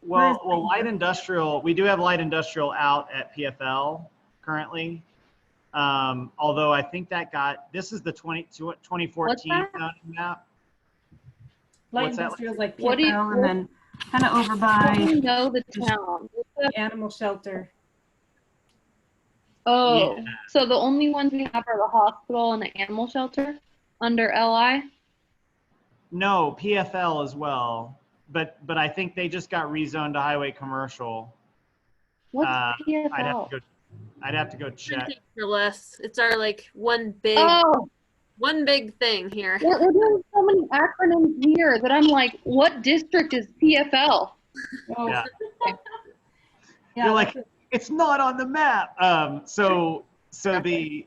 well, light industrial. We do have light industrial out at PFL currently. Although I think this is the 2014 map. Light What's that? industrial is like What do you- PFL and then kind of over How do by you know the town? the animal shelter. Oh, Yeah. so the only ones we have are the hospital and the animal shelter under LI? No, PFL as well. But I think they just got rezoned to highway commercial. What's I'd PFL? have to go check. Something for less. It's our like one big thing here. We're doing so many acronyms here that I'm like, what district is PFL? Oh, Yeah. yeah, You're like, it's not on the map. So the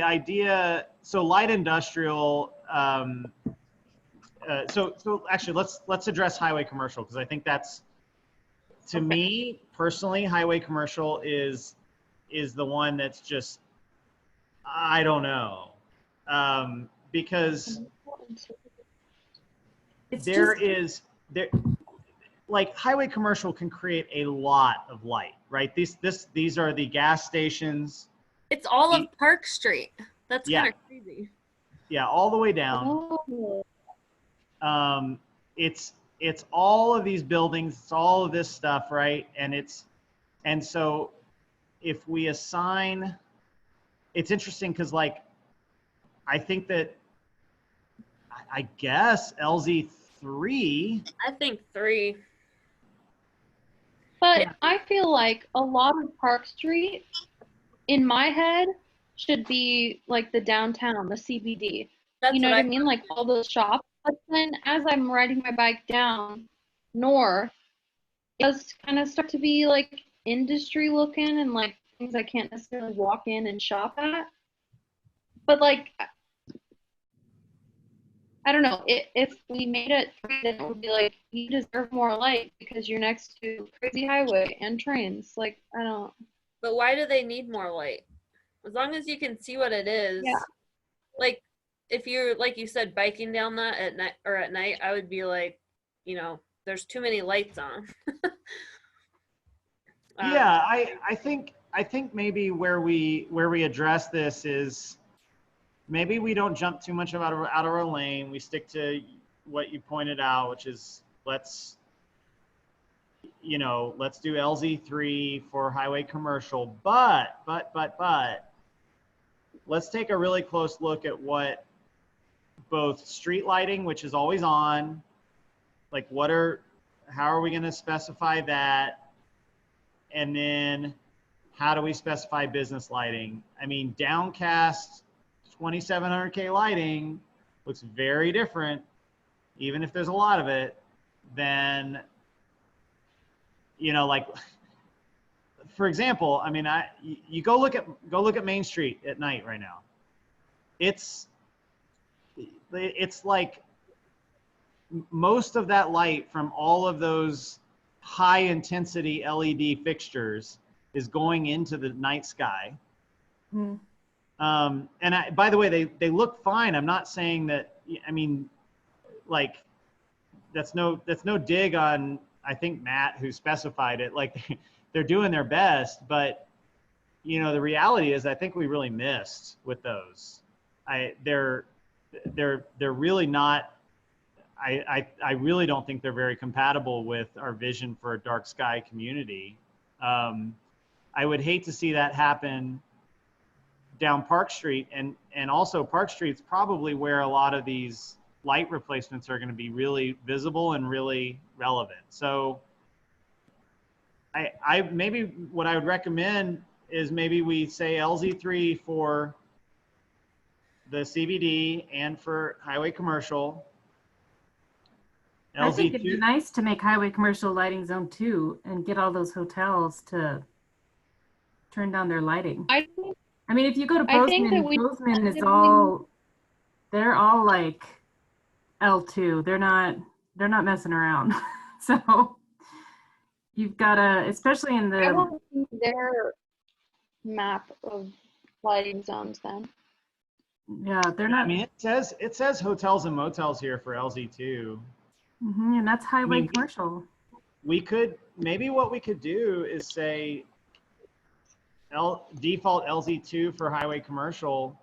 idea, so light industrial. So actually, let's address highway commercial because I think that's, to me personally, highway commercial is the one that's just, I don't know, because it's there just, like highway commercial can create a lot of light, right? These are the gas stations. It's all of Park Street. That's Yeah. kind of crazy. Yeah, all the way down. Oh, It's all of these buildings, it's all of this stuff, right? And so if we assign, it's interesting because like, I think that, I guess LZ3. I think 3. but I feel like a lot of Park Street, in my head, should be like the downtown, the CBD. That's You know what what I mean? Like all those shops. But then as I'm riding my bike down north, it does kind of start to be like industry looking and like buildings I can't necessarily walk in and shop at. But like, I don't know, if we made it 3, then it would be like, you deserve more light because you're next to crazy highway and trains. Like, I don't. But why do they need more light? As long as you can see what it is. Yeah. Like, if you're, like you said, biking down that at night or at night, I would be like, you know, there's too many lights on. Yeah, I think maybe where we address this is maybe we don't jump too much out of our lane. We stick to what you pointed out, which is let's do LZ3 for highway commercial, but let's take a really close look at what both street lighting, which is always on, like how are we going to specify that? And then how do we specify business lighting? I mean, downcast 2700K lighting looks very different, even if there's a lot of it, than, like, for example, I mean, you go look at Main Street at night right now. It's like most of that light from all of those high intensity LED fixtures is going into the night sky. Mm. And by the way, they look fine. I'm not saying that, I mean, like, that's no dig on, I think, Matt, who specified it. Like, they're doing their best, but the reality is I think we really missed with those. They're really not, I really don't think they're very compatible with our vision for a dark sky community. I would hate to see that happen down Park Street, and also Park Street's probably where a lot of these light replacements are going to be really visible and really relevant. So I maybe what I would recommend is maybe we say LZ3 for the CBD and for highway commercial. I think it'd be LZ2, nice to make highway commercial lighting zone 2 and get all those hotels to turn down their lighting. I think I mean, if you go to I think that Bozeman is all, they're all like L2. They're not messing around. So you've got to, especially in I the, want to see their map of lighting zones then. yeah, they're not, I mean, it says hotels and motels here for LZ2. and that's highway mean, commercial. We could, maybe what we could do is say default LZ2 for highway commercial,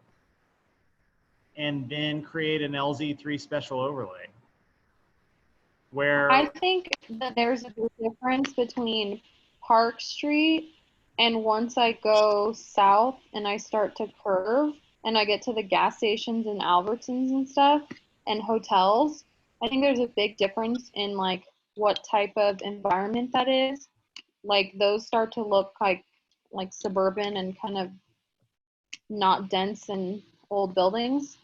and then create an LZ3 special overlay. Where I think that there's a big difference between Park Street and once I go south and I start to curve and I get to the gas stations and Albertsons and stuff and hotels. I think there's a big difference in like what type of environment that is. Like those start to look like suburban and kind of not dense and old buildings.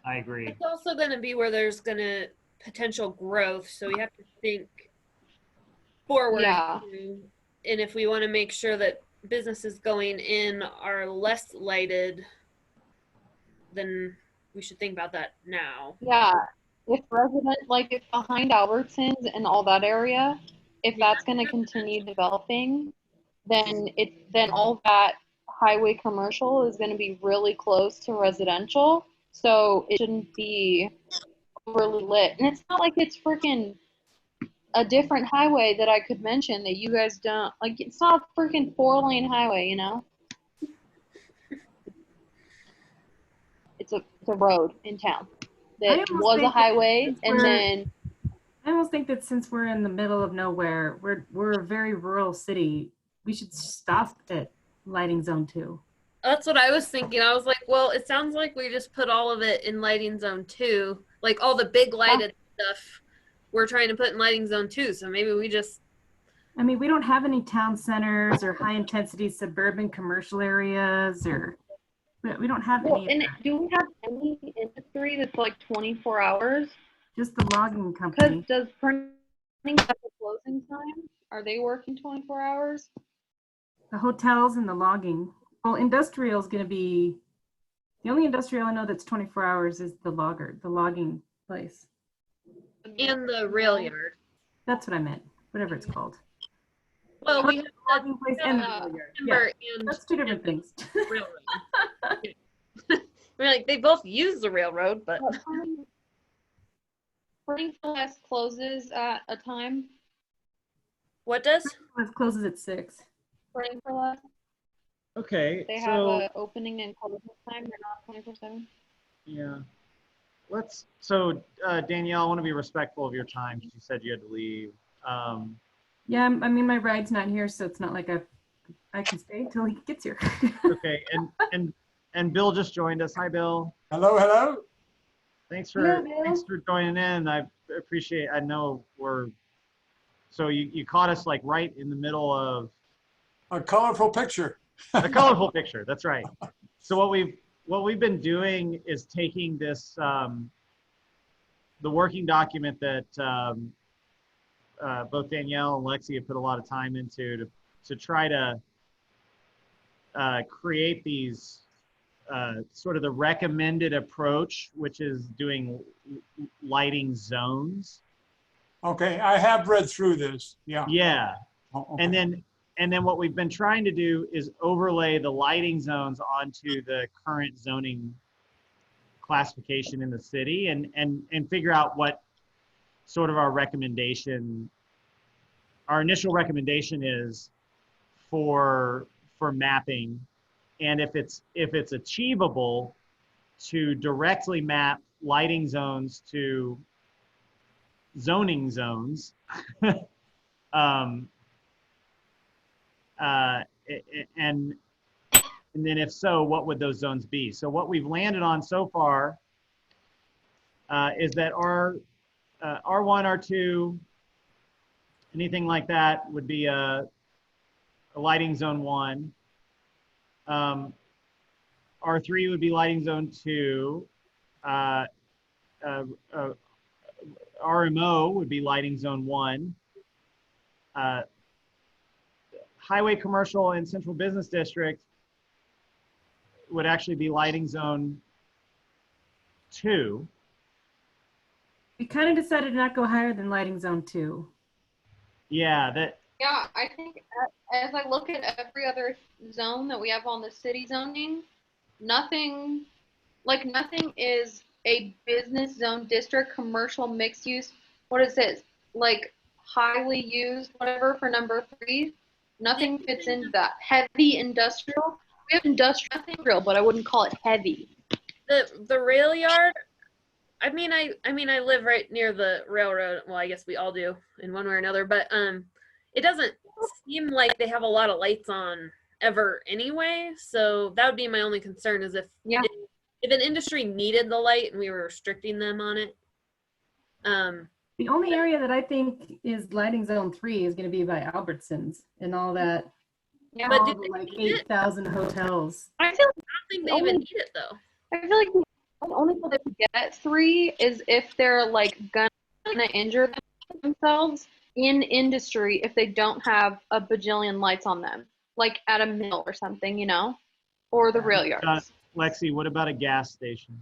I agree. It's also going to be where there's going to potential growth, so we have to think forward. Yeah. And if we want to make sure that businesses going in are less lighted, then we should think about that now. Yeah. If behind Albertsons and all that area, if that's going to continue developing, then all that highway commercial is going to be really close to residential, so it shouldn't be overly lit. And it's not like it's freaking a different highway that I could mention that you guys don't like. It's not a freaking 4-lane highway, It's a road in town that was a highway, and then I almost think that since we're in the middle of nowhere, we're a very rural city, we should stop at lighting zone 2. That's what I was thinking. I was like, well, it sounds like we just put all of it in lighting zone 2, like all the big lighted stuff we're trying to put in lighting zone 2. So maybe we just, I mean, we don't have any town centers or high intensity suburban commercial areas, or we don't have any. And do we have any industry that's like 24 hours? Just the logging company. Because does printing have a closing time? Are they working 24 hours? The hotels and the logging. Well, industrial is going to be, the only industrial I know that's 24 hours is the logging place. And the rail yard. That's what I meant, whatever it's called. Well, we have the Logging place and the Yeah. rail yard. Yeah, timber and that's two different things. railroad. We're like, they both use the railroad, but Spring for Less closes at a time. what does? It closes at 6. Spring for Less. Okay, They have so a opening and closing time. They're not 24/7. yeah, Danielle, I want to be respectful of your time because you said you had to leave. Yeah, I mean, my ride's not here, so it's not like I can stay until he gets here. Okay, and Bill just joined us. Hi, Bill. Hello, hello. Thanks Hello, for Bill. joining in. I appreciate. I know so you caught us like right in the middle of A colorful picture. a colorful picture. That's right. So what we've been doing is taking this the working document that both Danielle and Lexi have put a lot of time into to try to create these sort of the recommended approach, which is doing lighting zones. Okay, I have read through this. Yeah. Yeah. Oh, okay. And then what we've been trying to do is overlay the lighting zones onto the current zoning classification in the city and figure out what sort of our initial recommendation is for mapping, and if it's achievable to directly map lighting zones to zoning zones. And then if so, what would those zones be? So what we've landed on so far is that R1, R2, anything like that would be a lighting zone 1. R3 would be lighting zone 2. RMO would be lighting zone 1. Highway, commercial, and central business district would actually be lighting zone 2. We kind of decided to not go higher than lighting zone 2. Yeah, Yeah, I think as I look at every other zone that we have on the city zoning, nothing is a business zone district, commercial mixed use. What is it? Like highly used, whatever for number 3. Nothing fits into that. Heavy industrial. We have industrial, but I wouldn't call it heavy. The rail yard. I mean, I live right near the railroad. Well, I guess we all do in one way or another. But it doesn't seem like they have a lot of lights on ever anyway. So that would be my only concern is if an industry needed the light and we were restricting them on it. The only area that I think is lighting zone 3 is going to be by Albertsons and all that. Yeah, But all did the, they like need it? 8,000 hotels. I feel I don't think they even need it though. I feel like the only people that would get 3 is if they're like gonna injure themselves in industry if they don't have a bajillion lights on them, like at a mill or something, or the rail yards. Lexi, what about a gas station?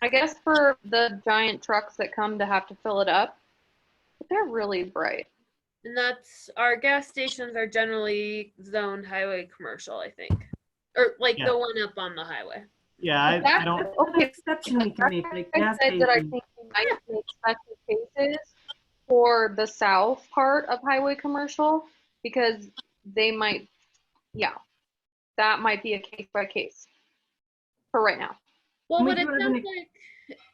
I guess for the giant trucks that come to have to fill it up, but they're really bright. And that's our gas stations are generally zoned highway commercial, I think, or like the one up on the highway. Yeah, I don't. That's an exception we can make. Like gas I said that I stations. think we might make special cases for the south part of highway commercial because they might, that might be a case by case for right now. Well, We what it do have sounds an- like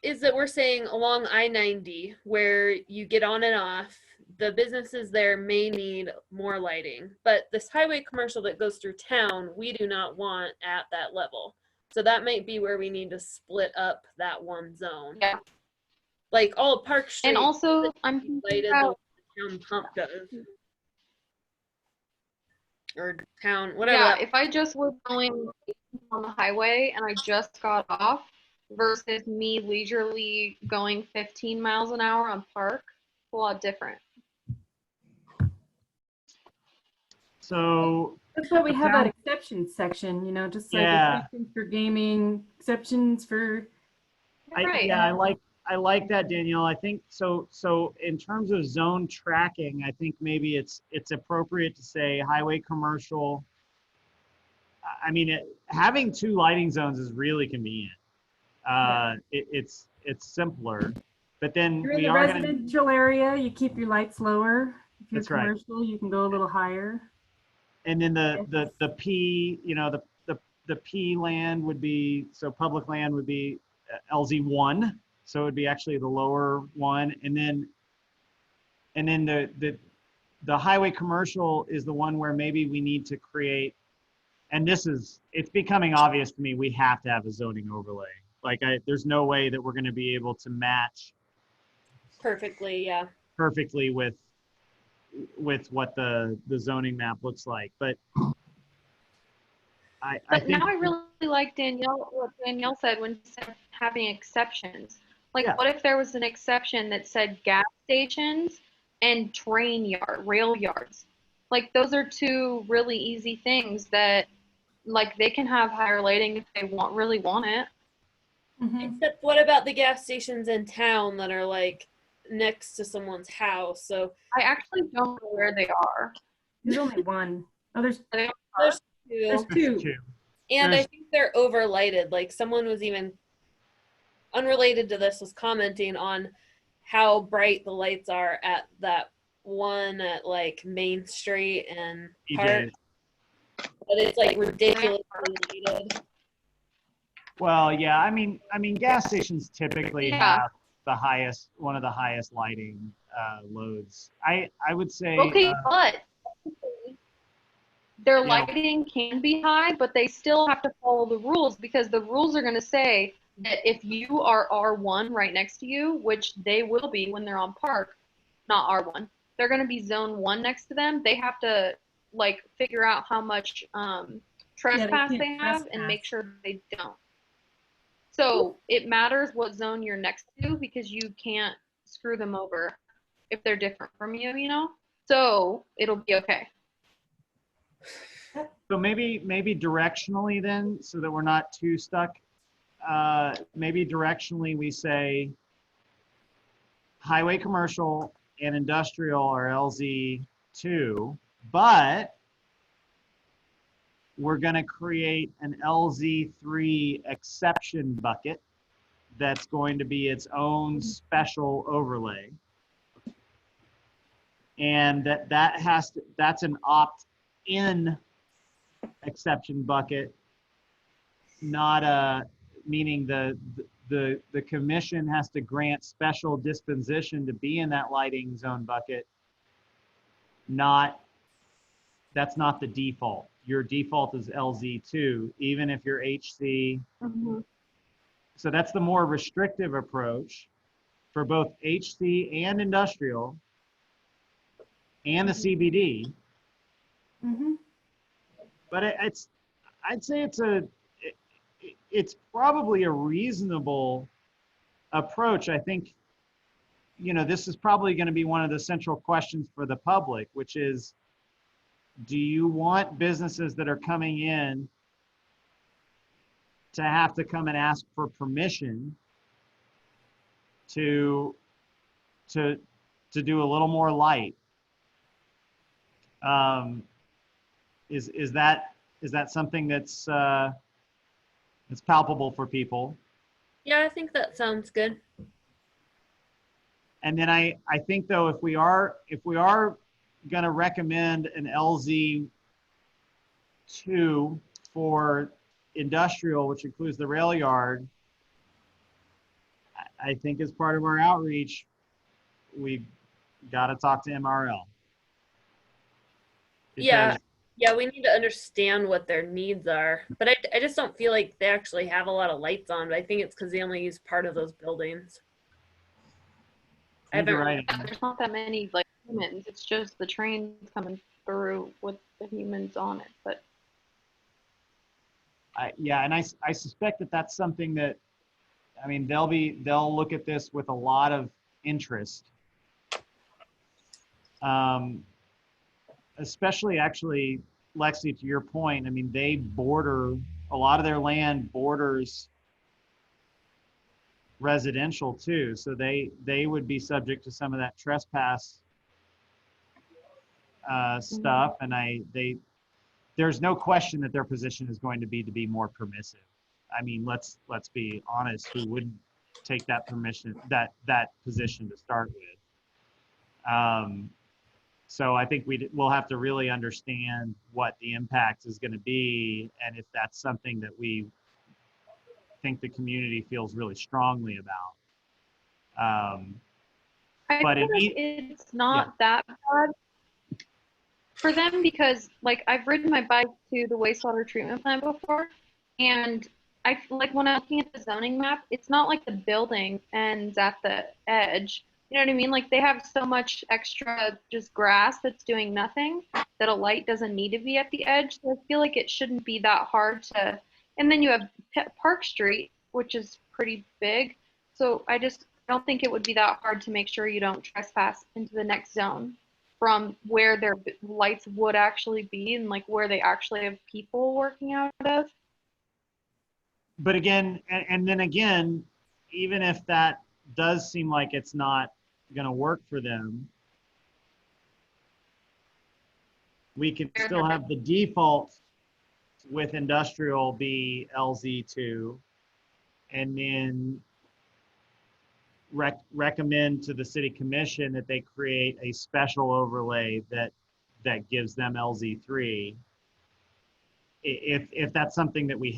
is that we're saying along I-90 where you get on and off, the businesses there may need more lighting, but this highway commercial that goes through town, we do not want at that level. So that might be where we need to split up that one zone. Yeah. Like all of Park Street. And also, I'm lighted thinking the about, town pump does. Or town, whatever. yeah, if I just was going on the highway and I just got off versus me leisurely going 15 miles an hour on Park, a lot different. So That's why we the have town- that exceptions section, you know, just like Yeah. exceptions for gaming, exceptions for. Right. I like that, Danielle. I think so. So in terms of zone tracking, I think maybe it's appropriate to say highway commercial. I mean, having 2 lighting zones is really convenient. It's simpler, but then You're in we the are going to. residential area, you keep your lights lower. If you're That's right. commercial, you can go a little higher. And then the P, you know, the P land would be, so public land would be LZ1, so it would be actually the lower one, and then the highway commercial is the one where maybe we need to create, and it's becoming obvious to me, we have to have a zoning overlay. Like there's no way that we're going to be able to match Perfectly, yeah. perfectly with what the zoning map looks like, but I But think now I really like what Danielle said when she said having exceptions. Like, Yeah. what if there was an exception that said gas stations and rail yards? Like, those are 2 really easy things that, like, they can have higher lighting if they really want it. Mhm. Except what about the gas stations in town that are like next to someone's house? So I actually don't know where they are. There's only one. Oh, there's Are they there's there's 2. 2. And I There's- think they're overlighted. Like someone was even unrelated to this was commenting on how bright the lights are at that one at like Main Street and Park. EJ's. But it's like ridiculously lighted. Well, yeah, I mean, gas stations typically Yeah. have one of the highest lighting loads. I would say. Okay, but their Yeah. lighting can be high, but they still have to follow the rules because the rules are going to say that if you are R1 right next to you, which they will be when they're on Park, not R1, they're going to be zone 1 next to them. They have to like figure out how much trespass can't they have and trespass. make sure they don't. So it matters what zone you're next to because you can't screw them over if they're different from you, you know? So it'll be okay. So maybe directionally then, so that we're not too stuck. Maybe directionally we say highway commercial and industrial are LZ2, but we're going to create an LZ3 exception bucket that's going to be its own special overlay. And that's an opt-in exception bucket, not meaning the commission has to grant special disposition to be in that lighting zone bucket. That's not the default. Your default is LZ2, even if you're HC. Mm-hmm. So that's the more restrictive approach for both HC and industrial and the CBD. Mm-hmm. But I'd say it's probably a reasonable approach. I think, you know, this is probably going to be one of the central questions for the public, which is, do you want businesses that are coming in to have to come and ask for permission to do a little more light? Is that something that's palpable for people? Yeah, I think that sounds good. And then I think though, if we are going to recommend an LZ2 for industrial, which includes the rail yard, I think as part of our outreach, we got to talk to MRL. Yeah, we need to understand what their needs are. But I just don't feel like they actually have a lot of lights on. But I think it's because they only use part of those buildings. You're right. There's not that many like humans. It's just the trains coming through with the humans on it. But and I suspect that that's something that, I mean, they'll look at this with a lot of interest. especially actually, Lexi, to your point, I mean, they border, a lot of their land borders residential too. So they would be subject to some of that trespass stuff. And there's no question that their position is going to be more permissive. I mean, let's be honest, who wouldn't take that that position to start with? So I think we'll have to really understand what the impact is going to be, and if that's something that we think the community feels really strongly about. I But feel like it's not that bad for them because, like, I've ridden my bike to the wastewater treatment plant before, and I feel like when I'm looking at the zoning map, it's not like the building ends at the edge. You know what I mean? Like, they have so much extra just grass that's doing nothing that a light doesn't need to be at the edge. So I feel like it shouldn't be that hard to. And then you have Park Street, which is pretty big. So I don't think it would be that hard to make sure you don't trespass into the next zone from where their lights would actually be and like where they actually have people working out of. But again, and then again, even if that does seem like it's not going to work for them, we can still have the default with industrial be LZ2, and then recommend to the city commission that they create a special overlay that gives them LZ3. If that's something that we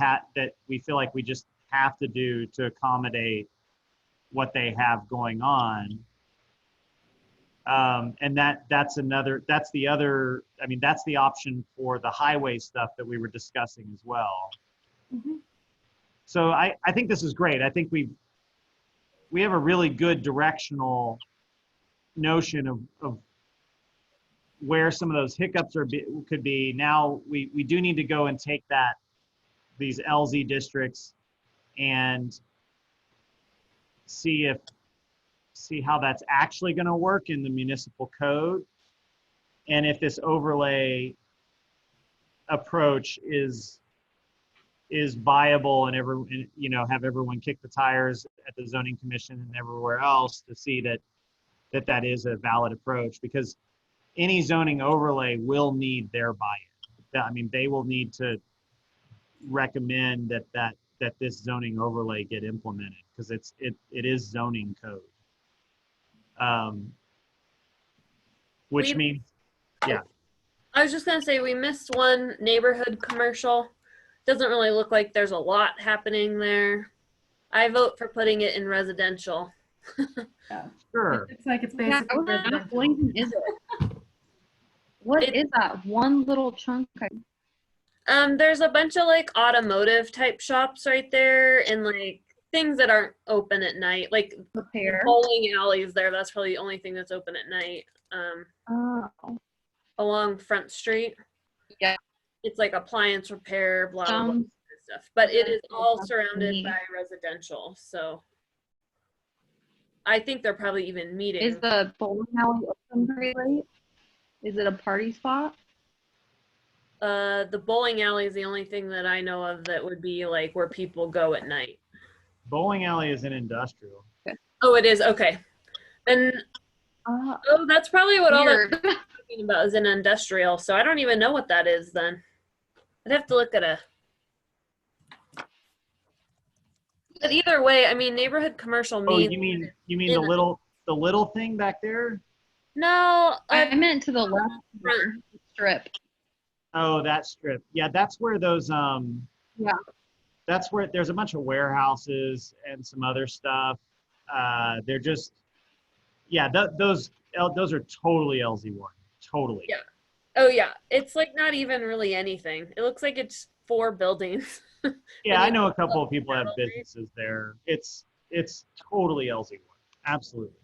feel like we just have to do to accommodate what they have going on. And that's the other, I mean, that's the option for the highway stuff that we were discussing as well. Mm-hmm. So I think this is great. I think we have a really good directional notion of where some of those hiccups could be. Now we do need to go and take these LZ districts and see how that's actually going to work in the municipal code, and if this overlay approach is viable, and have everyone kick the tires at the zoning commission and everywhere else to see that is a valid approach, because any zoning overlay will need their buy-in. I mean, they will need to recommend that this zoning overlay get implemented, because it is zoning code. Which means, yeah. I was just gonna say we missed one neighborhood commercial. Doesn't really look like there's a lot happening there. I vote for putting it in residential. Yeah. Sure. It's like it's basically residential. What even is it? What is that one little chunk? There's a bunch of like automotive type shops right there, and like things that aren't open at night, like Repair. bowling alleys there. That's probably the only thing that's open at night. Oh. Along Front Street. Yeah. It's like appliance repair, blah, blah, blah stuff. But it is all surrounded by residential. So I think they're probably even meeting. Is the bowling alley open very late? Is it a party spot? The bowling alley is the only thing that I know of that would be like where people go at night. Bowling alley is an industrial. Okay. Oh, it is? Okay. Then, that's probably what all that talking about is an industrial. So I don't even know what that is then. I'd have to look at but either way, I mean, neighborhood commercial means. Oh, you mean the little thing back there? No, I meant to the left strip. Oh, that strip. Yeah, that's where those Yeah. That's where there's a bunch of warehouses and some other stuff. They're just, yeah, those are totally LZ1. Totally. Yeah. Oh yeah. It's like not even really anything. It looks like it's 4 buildings. Yeah, I know a couple of people have businesses there. It's totally LZ1. Absolutely.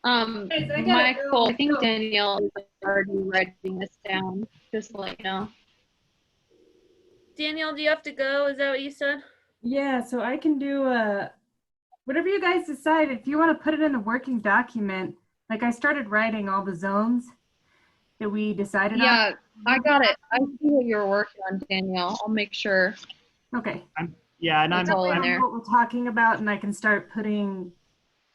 Michael, I think Danielle is already writing this down, just to let you know. Danielle, do you have to go? Is that what you said? Yeah, so I can do Whatever you guys decide, if you want to put it in the working document, like I started writing all the zones that we decided Yeah, I got it. I see what you're working on, Danielle. I'll make sure on. Okay. Yeah, and it's all in I know there. what we're talking about, and I can start putting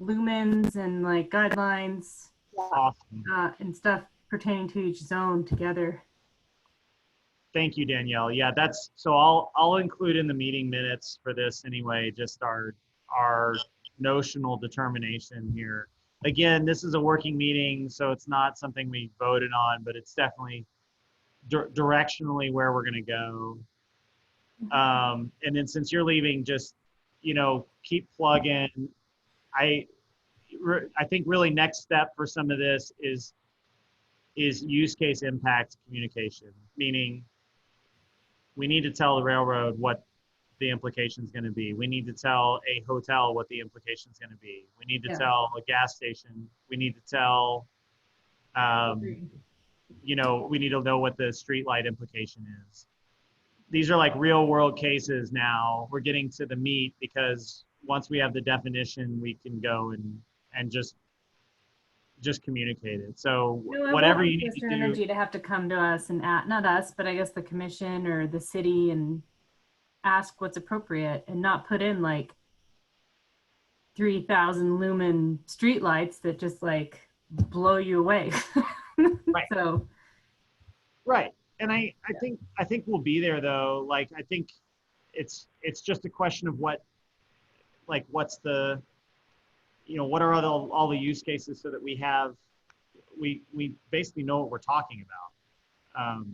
lumens and like guidelines awesome. and stuff pertaining to each zone together. Thank you, Danielle. Yeah, that's so I'll include in the meeting minutes for this anyway, just our notional determination here. Again, this is a working meeting, so it's not something we voted on, but it's definitely directionally where we're going to go. And then since you're leaving, just, keep plugging. I think really next step for some of this is use case impact communication, meaning we need to tell the railroad what the implication is going to be. We need to tell a hotel what the implication is going to be. We need to tell a gas station. We need to tell, we need to know what the streetlight implication is. These are like real world cases now. We're getting to the meat because once we have the definition, we can go and just communicate it. So whatever you need to do. Energy to have to come to us and not us, but I guess the commission or the city and ask what's appropriate and not put in like 3,000 lumen streetlights that just like blow you away. Right. So. Right. And I think we'll be there though. Like, I think it's just a question of what's the, what are all the use cases so that we basically know what we're talking about.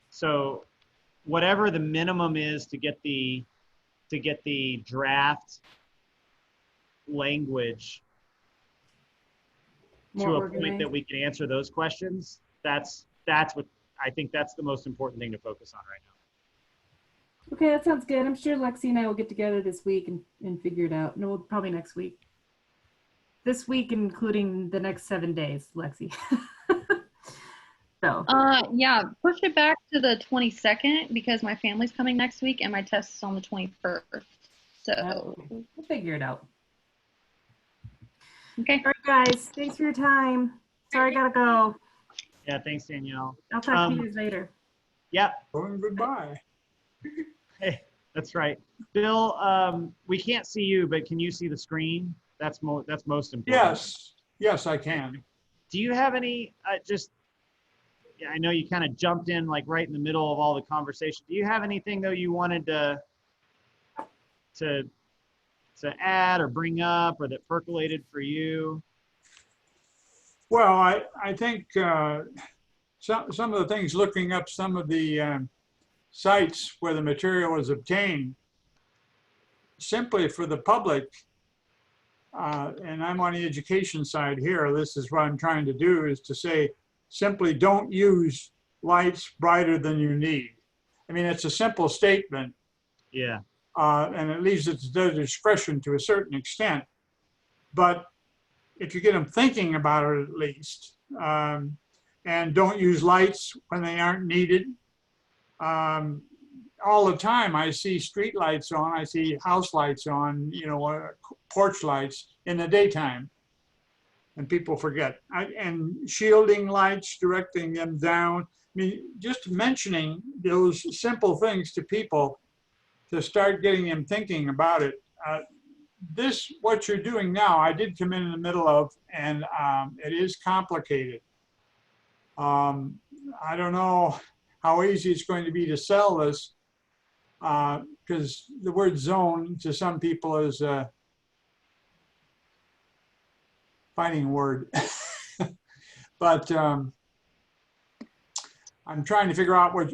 So whatever the minimum is to get the draft language to a point that we can answer those questions, that's what I think that's the most important thing to focus on right now. Okay, that sounds good. I'm sure Lexi and I will get together this week and figure it out. No, probably next week. This week, including the next 7 days, Lexi. So. Yeah, push it back to the 22nd because my family's coming next week and my test is on the 21st. So we'll figure it out. Okay. All right, guys. Thanks for your time. Sorry, I gotta go. Yeah, thanks, Danielle. I'll talk to you guys later. Yeah. Goodbye. Hey, that's right. Bill, we can't see you, but can you see the screen? That's most important. Yes, I can. Do you have any, I know you kind of jumped in like right in the middle of all the conversation. Do you have anything though you wanted to add or bring up or that percolated for you? Well, I think some of the things, looking up some of the sites where the material was obtained, simply for the public, and I'm on the education side here, this is what I'm trying to do, is to say, simply don't use lights brighter than you need. I mean, it's a simple statement. Yeah. And it leaves it to their discretion to a certain extent. But if you get them thinking about it at least, and don't use lights when they aren't needed. All the time I see street lights on, I see house lights on, porch lights in the daytime. And people forget. And shielding lights, directing them down. I mean, just mentioning those simple things to people to start getting them thinking about it. What you're doing now, I did come in the middle of, and it is complicated. I don't know how easy it's going to be to sell this, because the word zone to some people is a fighting word. But I'm trying to figure out what,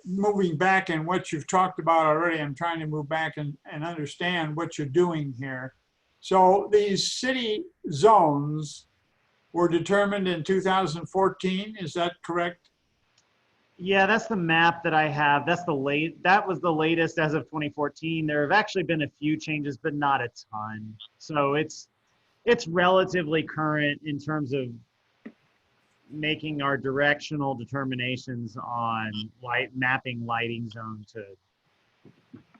moving back and what you've talked about already. I'm trying to move back and understand what you're doing here. So these city zones were determined in 2014, is that correct? Yeah, that's the map that I have. That was the latest as of 2014. There have actually been a few changes, but not a ton. So it's relatively current in terms of making our directional determinations on mapping lighting zone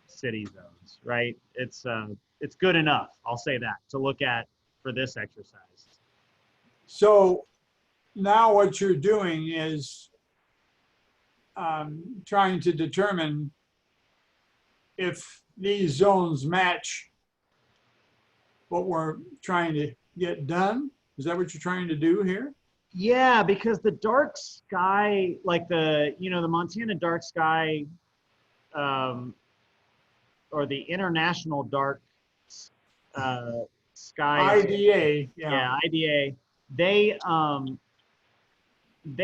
city zones, right? It's good enough, I'll say that, to look at for this exercise. So now what you're doing is trying to determine if these zones match what we're trying to get done. Is that what you're trying to do here? Yeah, because the dark sky, like the Montana dark sky, or the international dark sky, IDA, yeah. IDA, they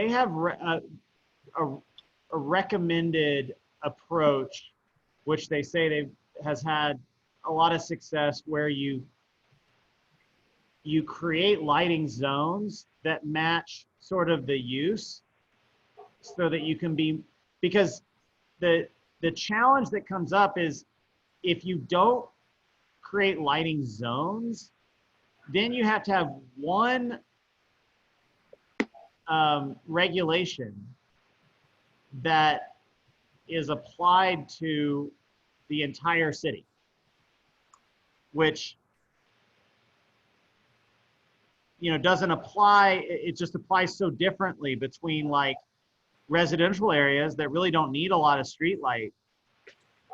have a recommended approach, which they say has had a lot of success, where you create lighting zones that match sort of the use, so that you can be, because the challenge that comes up is if you don't create lighting zones, then you have to have one regulation that is applied to the entire city, which doesn't apply. It just applies so differently between like residential areas that really don't need a lot of street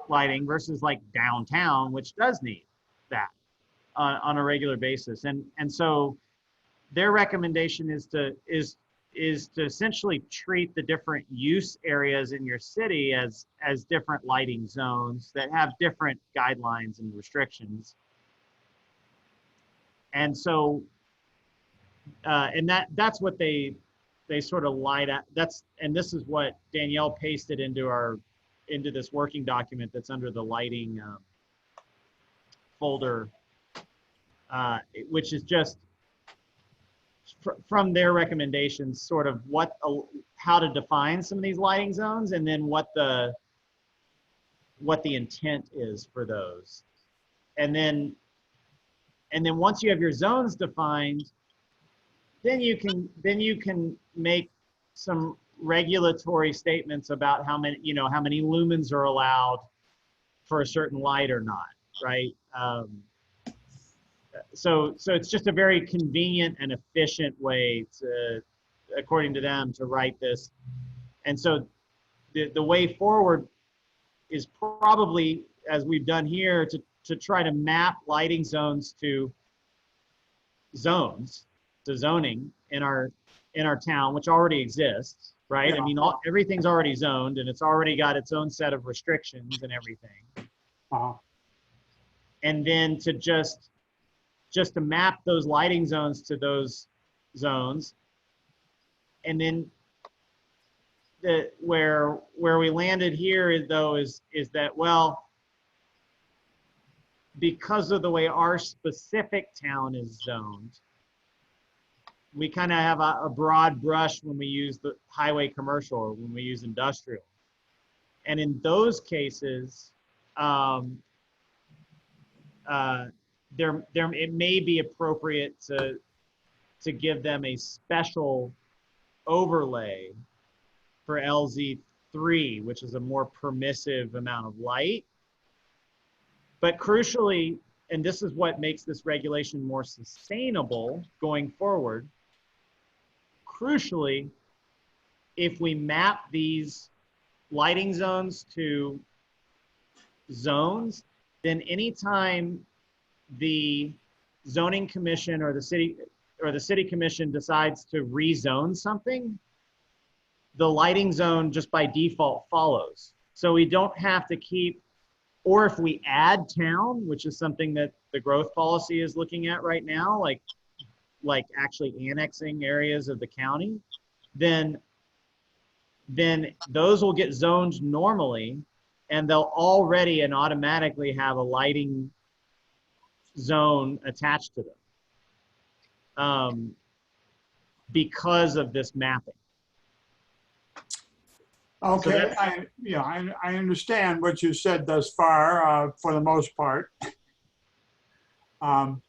lighting versus like downtown, which does need that on a regular basis. And so their recommendation is to essentially treat the different use areas in your city as different lighting zones that have different guidelines and restrictions. And so and that's what they sort of light at. And this is what Danielle pasted into this working document that's under the lighting folder, which is just from their recommendations, sort of how to define some of these lighting zones, and then what the intent is for those. And then once you have your zones defined, then you can make some regulatory statements about how many lumens are allowed for a certain light or not, right? So it's just a very convenient and efficient way to, according to them, to write this. And so the way forward is probably, as we've done here, to try to map lighting zones to zoning in our town, which already exists, right? Yeah. I mean, everything's already zoned, and it's already got its own set of restrictions and everything. And then to just to map those lighting zones to those zones. And then where we landed here though is that, well, because of the way our specific town is zoned, we kind of have a broad brush when we use the highway commercial or when we use industrial. And in those cases, it may be appropriate to give them a special overlay for LZ3, which is a more permissive amount of light. But crucially, and this is what makes this regulation more sustainable going forward, crucially, if we map these lighting zones to zones, then anytime the zoning commission or the city commission decides to rezone something, the lighting zone just by default follows. So we don't have to keep, or if we add town, which is something that the growth policy is looking at right now, like actually annexing areas of the county, then those will get zoned normally, and they'll already and automatically have a lighting zone attached to them because of this mapping. Okay, so I understand what you said thus far for the most part. But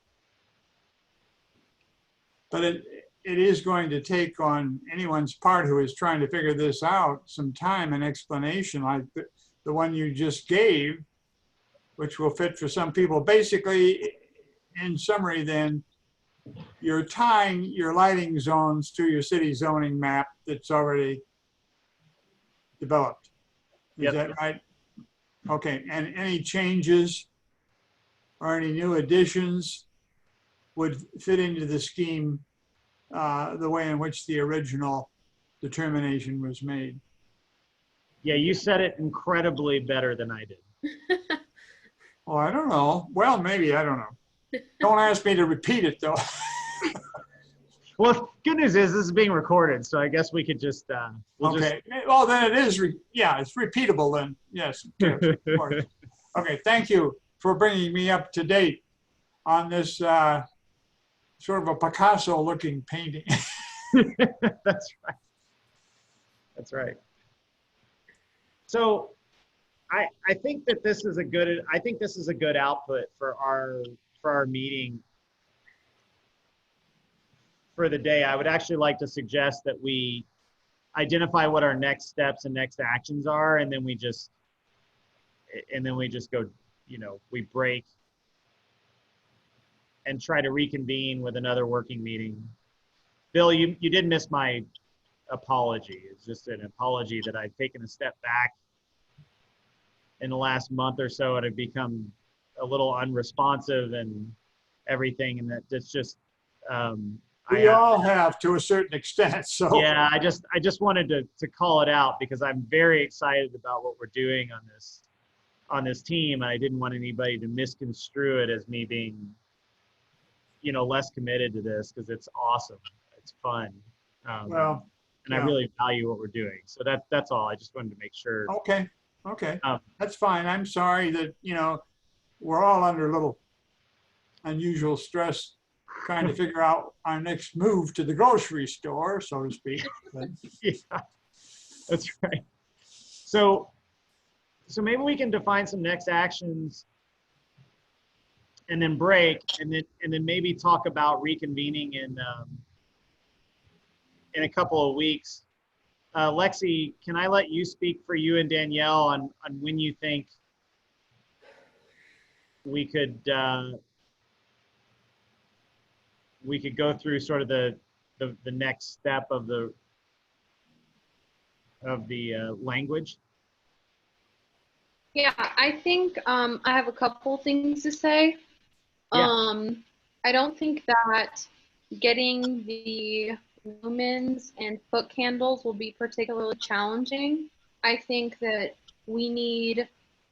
it is going to take on anyone's part who is trying to figure this out some time and explanation like the one you just gave. which will fit for some people. Basically, in summary then, you're tying your lighting zones to your city zoning map that's already developed. Is Yep. that right? Okay, and any changes or any new additions would fit into the scheme the way in which the original determination was made. Yeah, you said it incredibly better than I did. Oh, I don't know. Well, maybe, I don't know. Don't ask me to repeat it though. Well, good news is this is being recorded, so I guess we could just, we'll Okay, well then it is, yeah, it's repeatable then. Yes, of course. Okay, thank you for bringing me up to date on this sort of a Picasso-looking painting. That's right. That's right. So I think that this is a good output for our meeting for the day. I would actually like to suggest that we identify what our next steps and next actions are, and then we just go, we break and try to reconvene with another working meeting. Bill, you did miss my apology. It's just an apology that I've taken a step back in the last month or so, and I've become a little unresponsive and everything, and that's just We all have to a certain extent, so. Yeah, I just wanted to call it out because I'm very excited about what we're doing on this team. I didn't want anybody to misconstrue it as me being, less committed to this, because it's awesome. It's fun. Well, and I really value what we're doing. So that's all. I just wanted to make sure. Okay, that's fine. I'm sorry that, we're all under a little unusual stress trying to figure out our next move to the grocery store, so to speak. But, yeah, that's right. So maybe we can define some next actions and then break, and then maybe talk about reconvening in a couple of weeks. Lexi, can I let you speak for you and Danielle on when you think we could go through sort of the next step of the language? Yeah, I think I have a couple things to say. Yeah. I don't think that getting the lumens and foot candles will be particularly challenging. I think that we need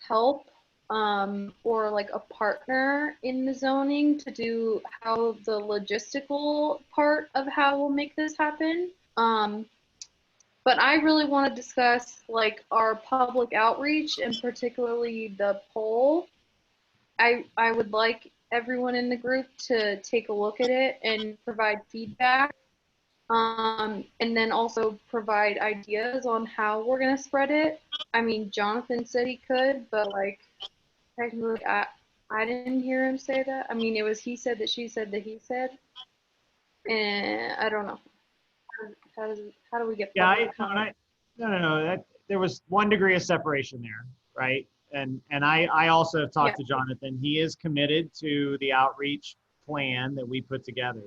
help or like a partner in the zoning to do how the logistical part of how we'll make this happen. But I really want to discuss like our public outreach and particularly the poll. I would like everyone in the group to take a look at it and provide feedback. And then also provide ideas on how we're going to spread it. I mean, Jonathan said he could, but like, technically, I didn't hear him say that. I mean, it was he said that she said that he said. And I don't know. How do we get public comment? No. There was 1 degree of separation there, right? And I also talked to Jonathan. He is committed to the outreach plan that we put together.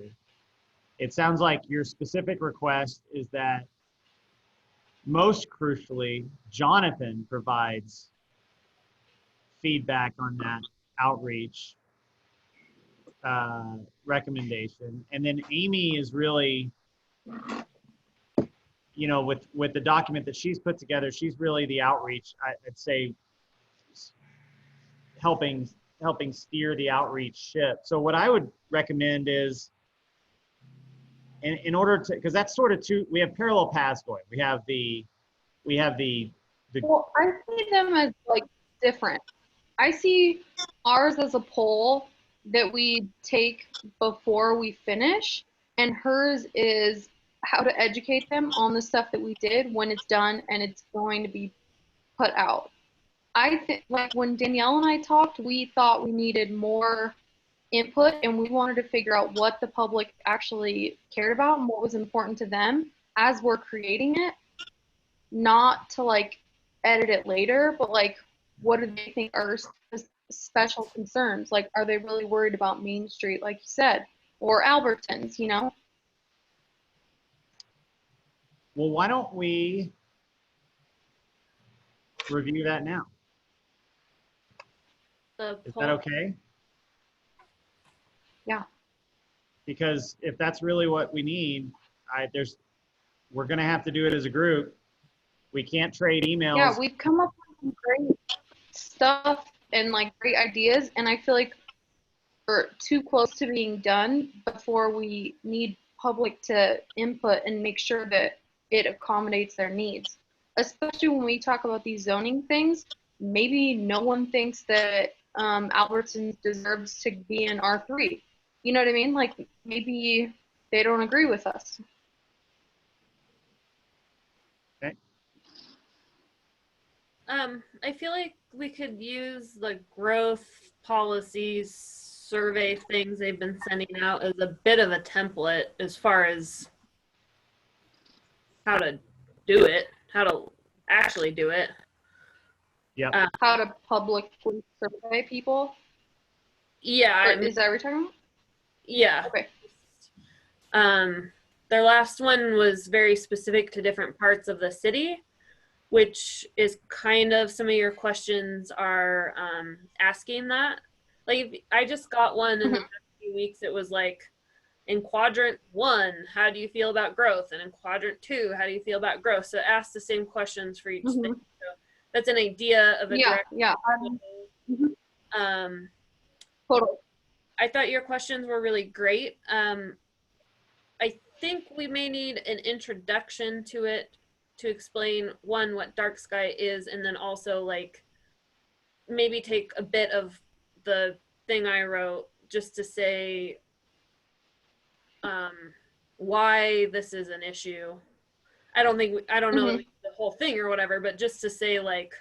It sounds like your specific request is that, most crucially, Jonathan provides feedback on that outreach recommendation. And then Amy is really, with the document that she's put together, she's really the outreach, I'd say, helping steer the outreach ship. So what I would recommend is, in order to, because that's sort of we have parallel paths going. We have the Well, I see them as like different. I see ours as a poll that we take before we finish, and hers is how to educate them on the stuff that we did when it's done and it's going to be put out. I think, like, when Danielle and I talked, we thought we needed more input and we wanted to figure out what the public actually cared about and what was important to them as we're creating it, not to like edit it later, but like, what do they think are special concerns. Like, are they really worried about Main Street, like you said, or Albertsons, you know? Well, why don't we review that now? The Is that poll. okay? Yeah. Because if that's really what we need, we're gonna have to do it as a group. We can't trade emails. Yeah, we've come up with some great stuff and like great ideas, and I feel like we're too close to being done before we need public to input and make sure that it accommodates their needs. Especially when we talk about these zoning things, maybe no one thinks that Albertsons deserves to be in R3. You know what I mean? Like maybe they don't agree with us. Okay. I feel like we could use the growth policies survey things they've been sending out as a bit of a template as far as how to do it, how to actually do it. Yep. How to publicly survey people? Yeah, I mean, Is that what you're talking about? yeah. Okay. Their last one was very specific to different parts of the city, which is kind of some of your questions are asking that. Like, I just got one in the past few weeks. It was like, in quadrant 1, how do you feel about growth? And in quadrant 2, how do you feel about growth? So it asks the same questions for each thing. So that's an idea of a direct. Yeah. Totally. I thought your questions were really great. I think we may need an introduction to it to explain, one, what dark sky is, and then also like maybe take a bit of the thing I wrote just to say why this is an issue. I don't know the whole thing or whatever, but just to say like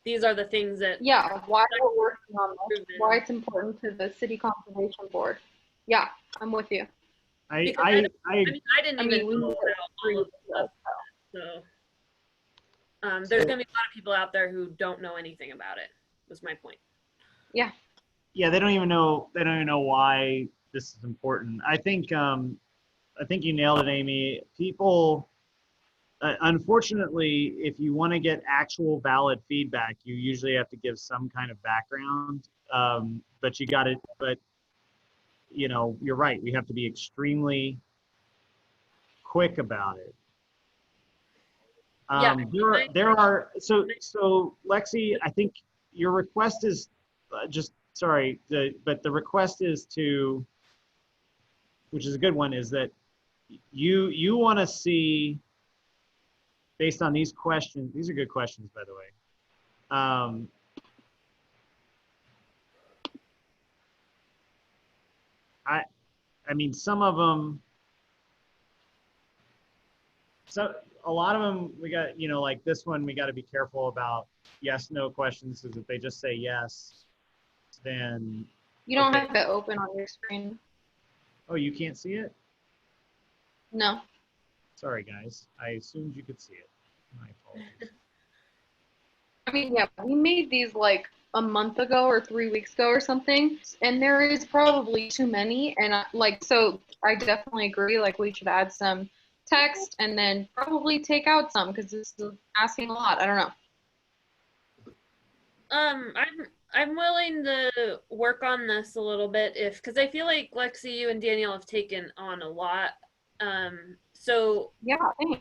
these are the things that why we're working on this, why it's important to the city conservation board. Yeah, I'm with you. I didn't even know about all of the stuff. So there's gonna be a lot of people out there who don't know anything about it. Was my point. Yeah. Yeah, they don't even know why this is important. I think you nailed it, Amy. People, unfortunately, if you want to get actual valid feedback, you usually have to give some kind of background. But you're right. We have to be extremely quick about it. So Lexi, I think your request is but the request is to, which is a good one, is that you want to see, based on these questions, these are good questions, by the way. I mean, some of them, a lot of them, we got, like this one, we got to be careful about yes, no questions, because if they just say yes, then. You don't have it open on your screen. Oh, you can't see it? No. Sorry, guys. I assumed you could see it. My apologies. I mean, yeah, we made these like a month ago or 3 weeks ago or something, and there is probably too many. And so I definitely agree. Like, we should add some text and then probably take out some because this is asking a lot. I don't know. I'm willing to work on this a little bit because I feel like Lexi, you and Danielle have taken on a lot. So yeah,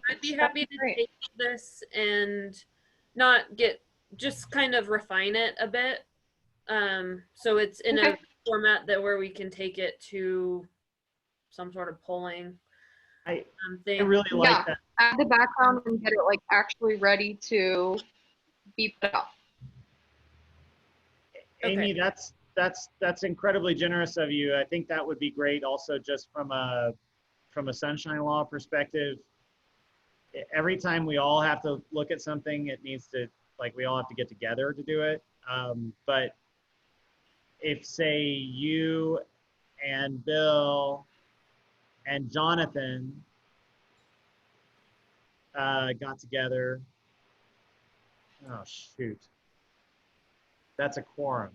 I'd be happy to take this and just kind of refine it a bit. So it's in a format where we can take it to some sort of polling. I really like that. Add the background and get it like actually ready to be put up. Amy, that's incredibly generous of you. I think that would be great also just from a sunshine law perspective. Every time we all have to look at something, it needs to, like, we all have to get together to do it. But if, say, you and Bill and Jonathan got together, oh shoot, that's a quorum.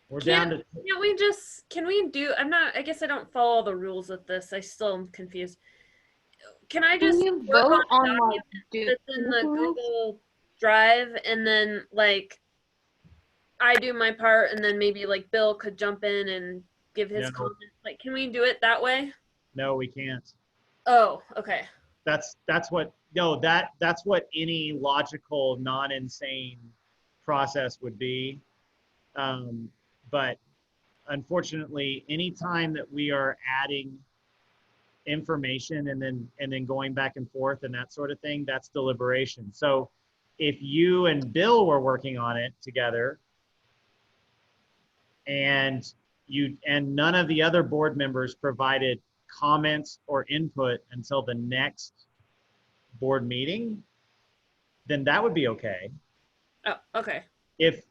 We're down to, Can't we just, can we do, I'm not, I guess I don't follow all the rules with this. I still am confused. Can I Can just you work vote on on a like document that's in the doing things? Google Drive and then like I do my part and then maybe like Bill could jump in and give his No. comment? Like, can we do it that way? no, we can't. Oh, okay. That's what, no, that's what any logical, non-insane process would be. But unfortunately, anytime that we are adding information and then going back and forth and that sort of thing, that's deliberation. So if you and Bill were working on it together and none of the other board members provided comments or input until the next board meeting, then that would be okay. Oh, okay. If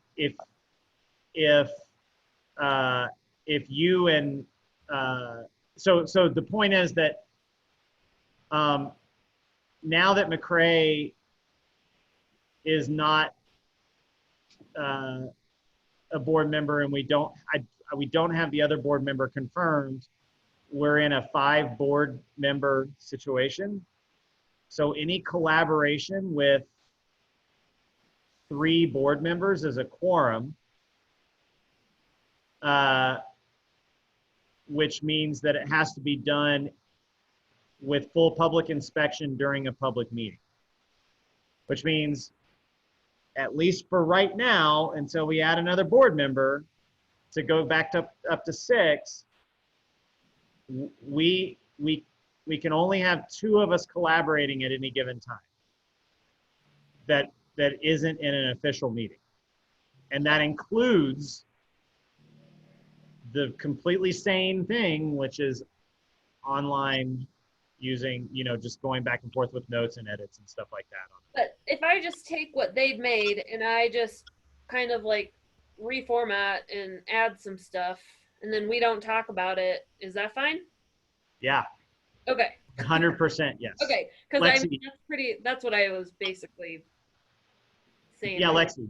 you and so the point is that now that McCrae is not a board member and we don't have the other board member confirmed, we're in a 5 board member situation. So any collaboration with 3 board members is a quorum, which means that it has to be done with full public inspection during a public meeting, which means, at least for right now, until we add another board member to go back up to 6, we can only have 2 of us collaborating at any given time. That isn't in an official meeting. And that includes the completely sane thing, which is online using, just going back and forth with notes and edits and stuff like that. But if I just take what they've made and I just kind of like reformat and add some stuff and then we don't talk about it, is that fine? Yeah. Okay. 100% yes. Okay, because Lexi. that's what I was basically saying. Yeah, Lexi.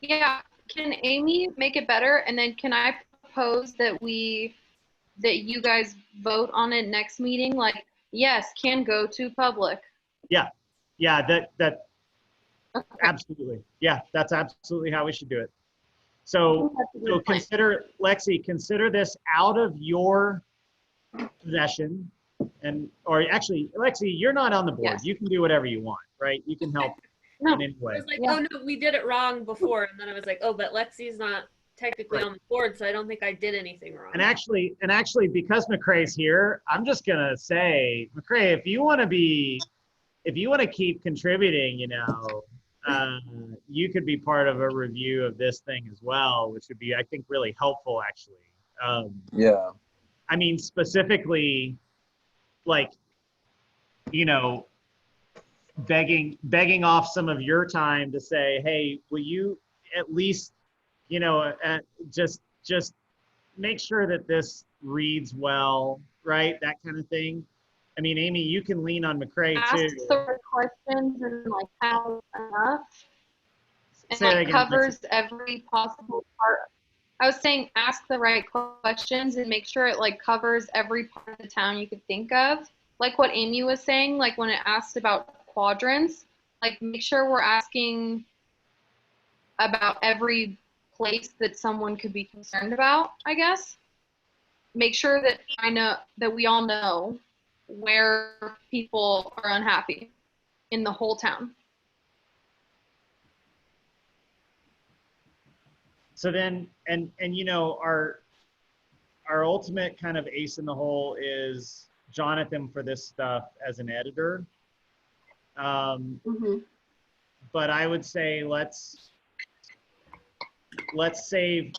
Yeah, can Amy make it better? And then can I propose that you guys vote on it next meeting? Like, yes, can go to public. Yeah, that Okay. absolutely. Yeah, that's absolutely how we should do it. So consider, Lexi, consider this out of your possession, or actually, Lexi, you're not on the board. Yes. You can do whatever you want, right? You can help No. in any I way. was like, Yeah. oh no, we did it wrong before, and then I was like, oh, but Lexi's not technically Right. on the board, so I don't think I did anything wrong. And actually, because McCrae's here, I'm just gonna say, McCrae, if you want to keep contributing, you could be part of a review of this thing as well, which would be, I think, really helpful, actually. Yeah. I mean, specifically, like, begging off some of your time to say, hey, will you at least, just make sure that this reads well, right? That kind of thing. I mean, Amy, you can lean on McCrae Ask too. the questions and like have enough. And Say that like again, covers every possible part. I was saying ask the right questions and make sure it like covers every part of the town you could think of. Like what Amy was saying, like when it asked about quadrants, like make sure we're asking about every place that someone could be concerned about, I guess. Make sure that we all know where people are unhappy in the whole town. So then, and our ultimate kind of ace in the hole is Jonathan for this stuff as an editor. But I would say let's save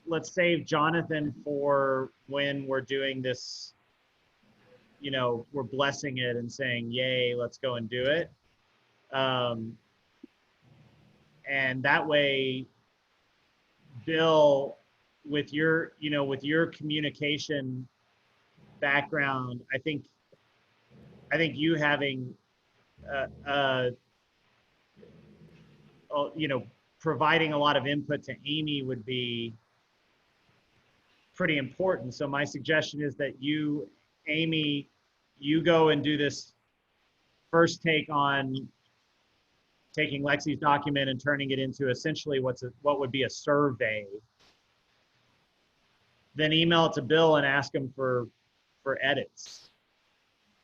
Jonathan for when we're doing this, we're blessing it and saying, yay, let's go and do it. And that way, Bill, with your communication background, I think you having providing a lot of input to Amy would be pretty important. So my suggestion is that you, Amy, you go and do this first take on taking Lexi's document and turning it into essentially what would be a survey. Then email it to Bill and ask him for edits.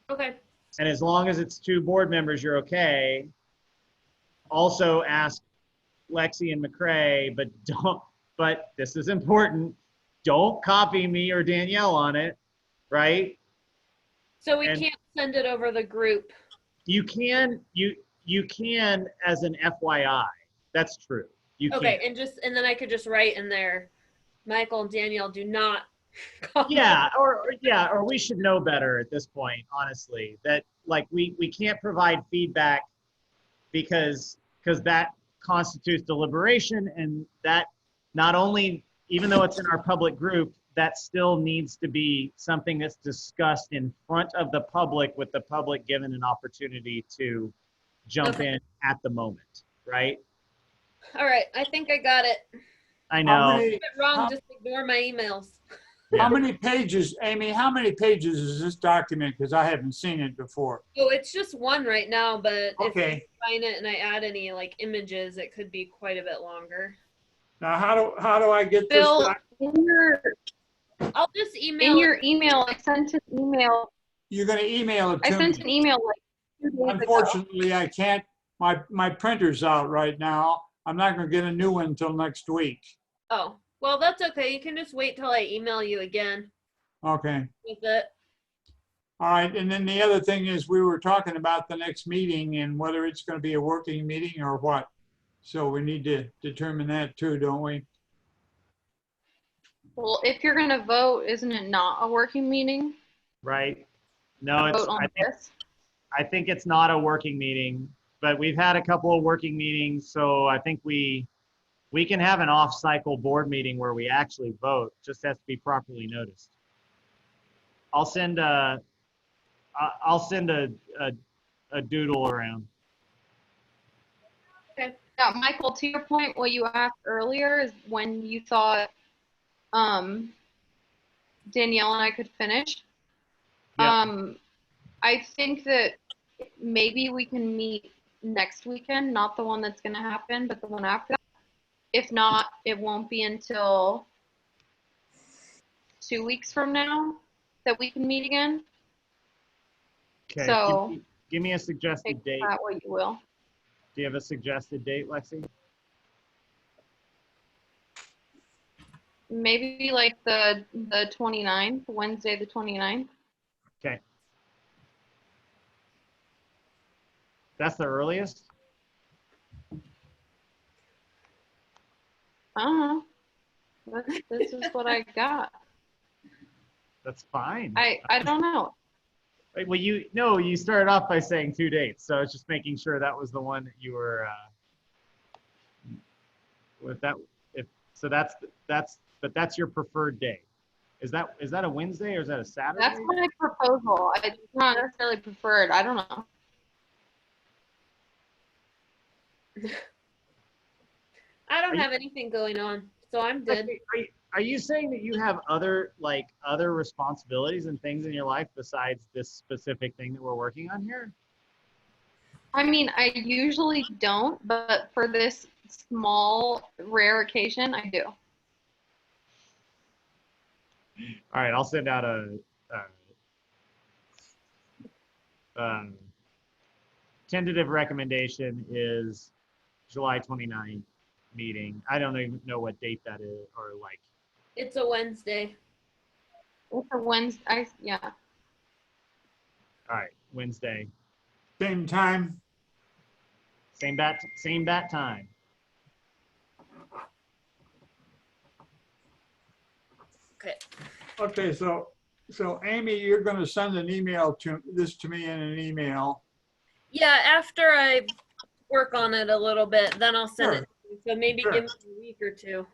Okay. And as long as it's 2 board members, you're okay. Also ask Lexi and McCrae, but this is important. Don't copy me or Danielle on it, right? So we can't send it over the group. You can as an FYI. That's true. You Okay, can. and then I could just write in there, Michael and Danielle do not copy. Yeah, or we should know better at this point, honestly. That like we can't provide feedback because that constitutes deliberation, and that not only, even though it's in our public group, that still needs to be something that's discussed in front of the public, with the public given an opportunity to jump in at the moment, right? All right, I think I got it. I How know. many- If it's wrong, just ignore my emails. How many pages, Amy, how many pages is this document? Because I haven't seen it before. So it's just one right now, but if I Okay. find it and I add any like images, it could be quite a bit longer. Now, how do I get this? Bill, I'll just in email your email, I sent an email. You're going to email it I to sent me. an email like 2 days ago. Unfortunately, I can't. My printer's out right now. I'm not going to get a new one until next week. Oh, well, that's okay. You can just wait till I email you again Okay. with it. All right. And then the other thing is we were talking about the next meeting and whether it's going to be a working meeting or what. So we need to determine that too, don't we? Well, if you're going to vote, isn't it not a working meeting? Right? No, it's, Vote on this. I think it's not a working meeting, but we've had a couple of working meetings, so I think we can have an off-cycle board meeting where we actually vote. Just has to be properly noticed. I'll send a doodle around. Yeah, Michael, to your point, what you asked earlier is when you thought Danielle and I could finish. Yeah. I think that maybe we can meet next weekend, not the one that's going to happen, but the one after that. If not, it won't be until 2 weeks from now that we can meet again. Okay. So give me a suggested take date. that what you will. Do you have a suggested date, Lexi? Maybe like the 29th, Wednesday the 29th. Okay. That's the earliest? This is what I got. That's fine. I don't know. Well, you started off by saying 2 dates, so I was just making sure that was the one that you were with that. But that's your preferred day. Is that a Wednesday or is that a Saturday? That's my proposal. It's not necessarily preferred. I don't know. I don't have anything going on, so I'm good. Are you saying that you have other responsibilities and things in your life besides this specific thing that we're working on here? I mean, I usually don't, but for this small, rare occasion, I do. All right, I'll send out a tentative recommendation is July 29th meeting. I don't even know what date that is, or like. It's a Wednesday. It's a Wednesday. Yeah. All right, Wednesday. Same time. Same bat time. Okay. Okay, so Amy, you're going to send an email to me in an email. Yeah, after I work on it a little bit, then I'll send Sure. it to you. So maybe Sure. give me a week or two.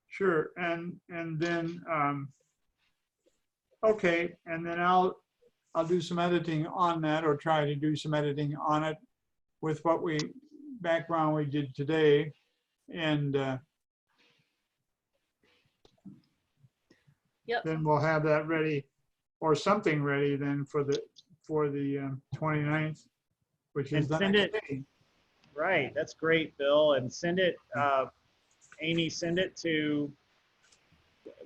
Sure, and then okay, and then I'll do some editing on that, or try to do some editing on it with what background we did today, And Yep. then we'll have that ready, or something ready then for the 29th, which is And the send next it- day. Right, that's great, Bill. And send it, Amy, send it to,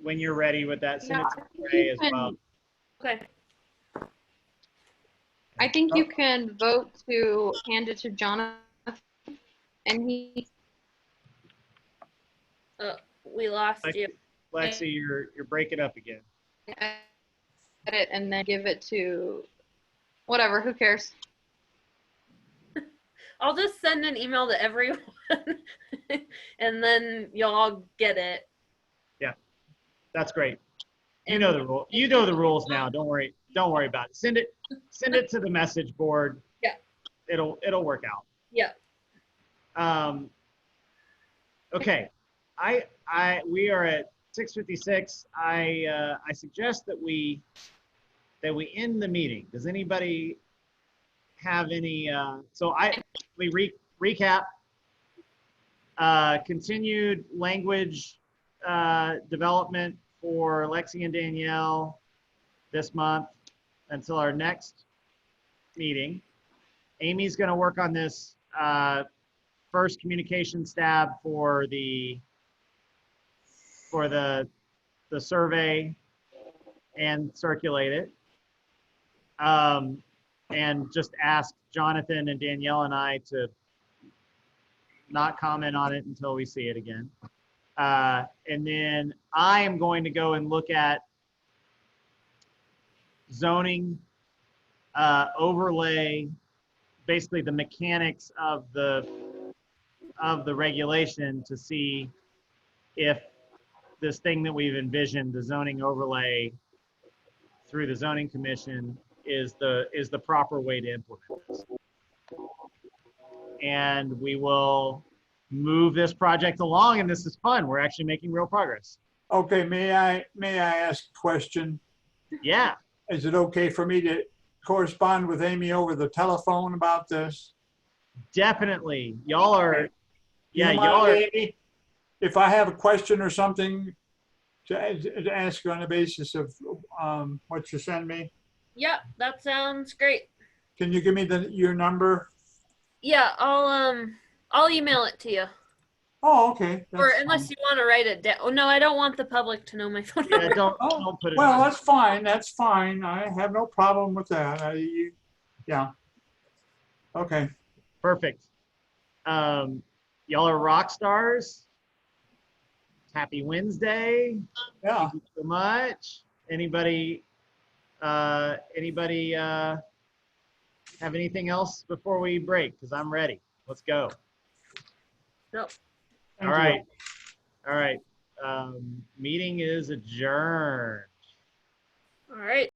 when you're ready with that, send Yeah, it to I think Ray you as can- well. Okay. I think you can vote to hand it to Jonathan, and he. We lost you. Lexi, you're breaking up again. Edit and then give it to whatever. Who cares? I'll just send an email to everyone and then you'll all get it. That's great. You And- know the rule. You know the rules now. Don't worry. Don't worry about it. Send it to the message board. Yeah. It'll work out. Yeah. Okay. We are at 6:56. I suggest that we end the meeting. Does anybody have any? Recap. Continued language development for Lexi and Danielle this month until our next meeting. Amy's going to work on this first communication stab for the survey and circulate it. And just ask Jonathan and Danielle and I to not comment on it until we see it again. And then I am going to go and look at zoning overlay, basically the mechanics of the regulation to see if this thing that we've envisioned, the zoning overlay through the zoning commission, is the proper way to implement this. And we will move this project along, and this is fun. We're actually making real progress. Okay, may I ask a question? Yeah, Is it okay for me to correspond with Amy over the telephone about this? definitely. Y'all are, You yeah, mind, y'all are, Amy? If I have a question or something to ask you on the basis of what you send me, Yeah, that sounds great. can you give me your number? Yeah, I'll email it to you. Oh, okay. Or that's unless fine. you want to write it down. Oh, no, I don't want the public to know my phone yeah, number. don't put it Well, on. that's fine. That's fine. I have no problem with that. Yeah. Okay. Perfect. Y'all are rock stars. Happy Wednesday. Yeah. Thank you so much. Anybody have anything else before we break? Because I'm ready. Let's go. Nope. All right. All right. Meeting is adjourned. All right.